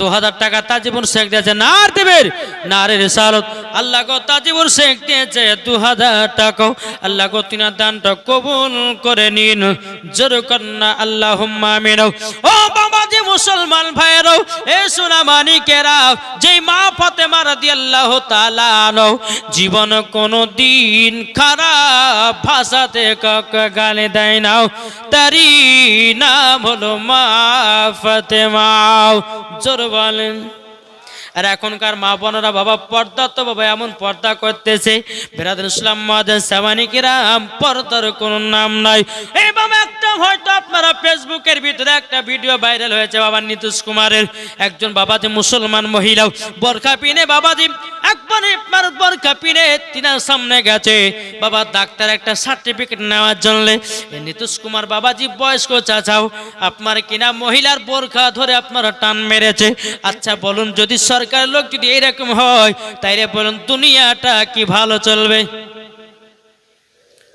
2000 টাকা তাজিবুর শেখ দিয়েছে নার দেবের নারে রিসালাত আল্লাহ গো তাজিবুর শেখ দিয়েছে 2000 টাকা আল্লাহ গো তিনার দানটা কবুল করে নিন জোরে কন্না আল্লাহুম্মা আমিন। ও বাবা যে মুসলমান ভাইয়েরাও, এ সোনা মানিকেরা, যেই মা ফাতেমা রাদিয়াল্লাহু তাআলা আনহা জীবন কোনো দিন খারাপ ভাষাতে কাউকে গালি দেয় না, তারই নাম হলো মা ফাতেমা। জোর বলেন। আর এখনকার মা বোনেরা বাবা পর্দা তো বাবা এমন পর্দা করতেছে, বেরাদুল ইসলাম মাদান সামানি কিরাম, পর্দার কোনো নাম নাই। এই বাবা একটা হয়তো আপনারা ফেসবুকের ভিতরে একটা ভিডিও ভাইরাল হয়েছে বাবা নীতিশ কুমারের, একজন বাবাজি মুসলমান মহিলা বোরখা পিনে বাবাজি একবারে আপনার বোরখা পিনে তিনার সামনে গেছে বাবা ডাক্তার একটা সার্টিফিকেট নেওয়ার জন্য। নীতিশ কুমার বাবাজি বয়স্ক চাচাও আপনার কিনা মহিলার বোরখা ধরে আপনারা টান মেরেছে। আচ্ছা বলুন, যদি সরকারের লোক যদি এরকম হয় তাইলে বলুন দুনিয়াটা কি ভালো চলবে?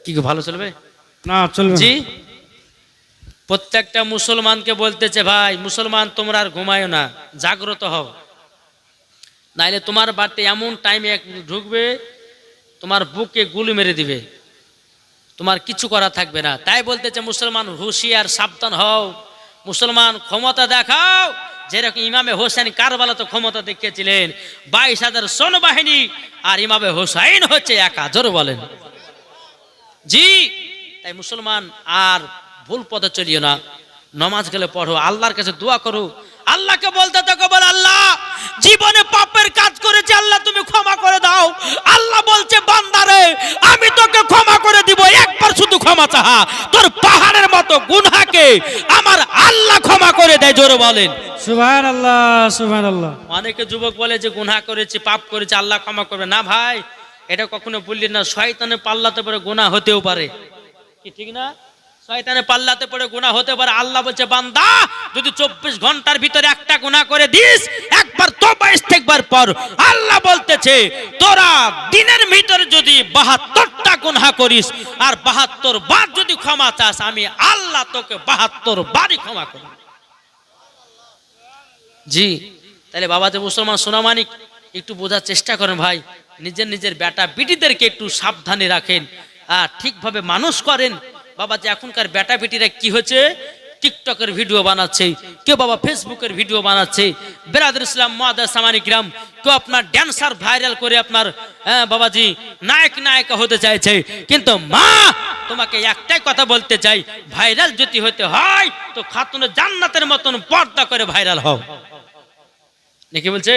কি ভালো চলবে? না চলবে জি। প্রত্যেকটা মুসলমানকে বলতেছে, ভাই মুসলমান তোমরা আর ঘুমায়ো না, জাগ্রত হও, নাইলে তোমার বাড়িতে এমন টাইমে ঢুকবে তোমার বুকে গুলি মেরে দিবে, তোমার কিছু করা থাকবে না। তাই বলতেছে মুসলমান হুঁশিয়ার, সাবধান হও, মুসলমান ক্ষমতা দেখাও। যেরকম ইমামে হোসেন কারবালাতে ক্ষমতা দেখিয়েছিলেন 22,000 সৈন্যবাহিনী, আর ইমামে হোসাইন হচ্ছে একা। জোরে বলেন জি। তাই মুসলমান আর ভুল পথে চলিও না, নামাজ গেলে পড়ো, আল্লাহর কাছে দোয়া করো, আল্লাহকে বলতে থাকো, বল আল্লাহ জীবনে পাপের কাজ করেছি, আল্লাহ তুমি ক্ষমা করে দাও। আল্লাহ বলছে বান্দারে আমি তোকে ক্ষমা করে দিব, একবার শুধু ক্ষমা চাহা, তোর পাহাড়ের মতো গুনাহকে আমার আল্লাহ ক্ষমা করে দেয়। জোরে বলেন সুবহানাল্লাহ সুবহানাল্লাহ। অনেকে যুবক বলে যে গুনাহ করেছি, পাপ করেছি, আল্লাহ ক্ষমা করবে না। ভাই এটা কখনো বললি না, শয়তানের পাল্লাতে পড়ে গুনাহ হতেও পারে, কি ঠিক না? শয়তানের পাল্লাতে পড়ে গুনাহ হতে পারে। আল্লাহ বলছে বান্দা যদি 24 ঘন্টার ভিতরে একটা গুনাহ করে দিস, একবার তওবা ইস্তেগফার পর, আল্লাহ বলতেছে তোরা দিনের ভিতরে যদি 72টা গুনাহ করিস আর 72 বার যদি ক্ষমা চাস, আমি আল্লাহ তোকে 72 বারই ক্ষমা করব। জি। তাহলে বাবা যে মুসলমান সোনামানিক একটু বোঝার চেষ্টা করেন ভাই, নিজের নিজের বেটা বেটিদেরকে একটু সাবধানে রাখেন আর ঠিকভাবে মানুষ করেন। বাবা যে এখনকার বেটা বেটিরা কি হচ্ছে, টিকটকের ভিডিও বানাচ্ছে, কেউ বাবা ফেসবুকের ভিডিও বানাচ্ছে, বেরাদুল ইসলাম মাদান সামানি কিরাম কেউ আপনার ড্যান্সার ভাইরাল করে আপনার বাবাজি নায়ক নায়িকা হতে চাইছে। কিন্তু মা তোমাকে একটাই কথা বলতে চাই, ভাইরাল যদি হতে হয় তো খাতুনে জান্নাতের মতন পর্দা করে ভাইরাল হও, নাকি বলছে?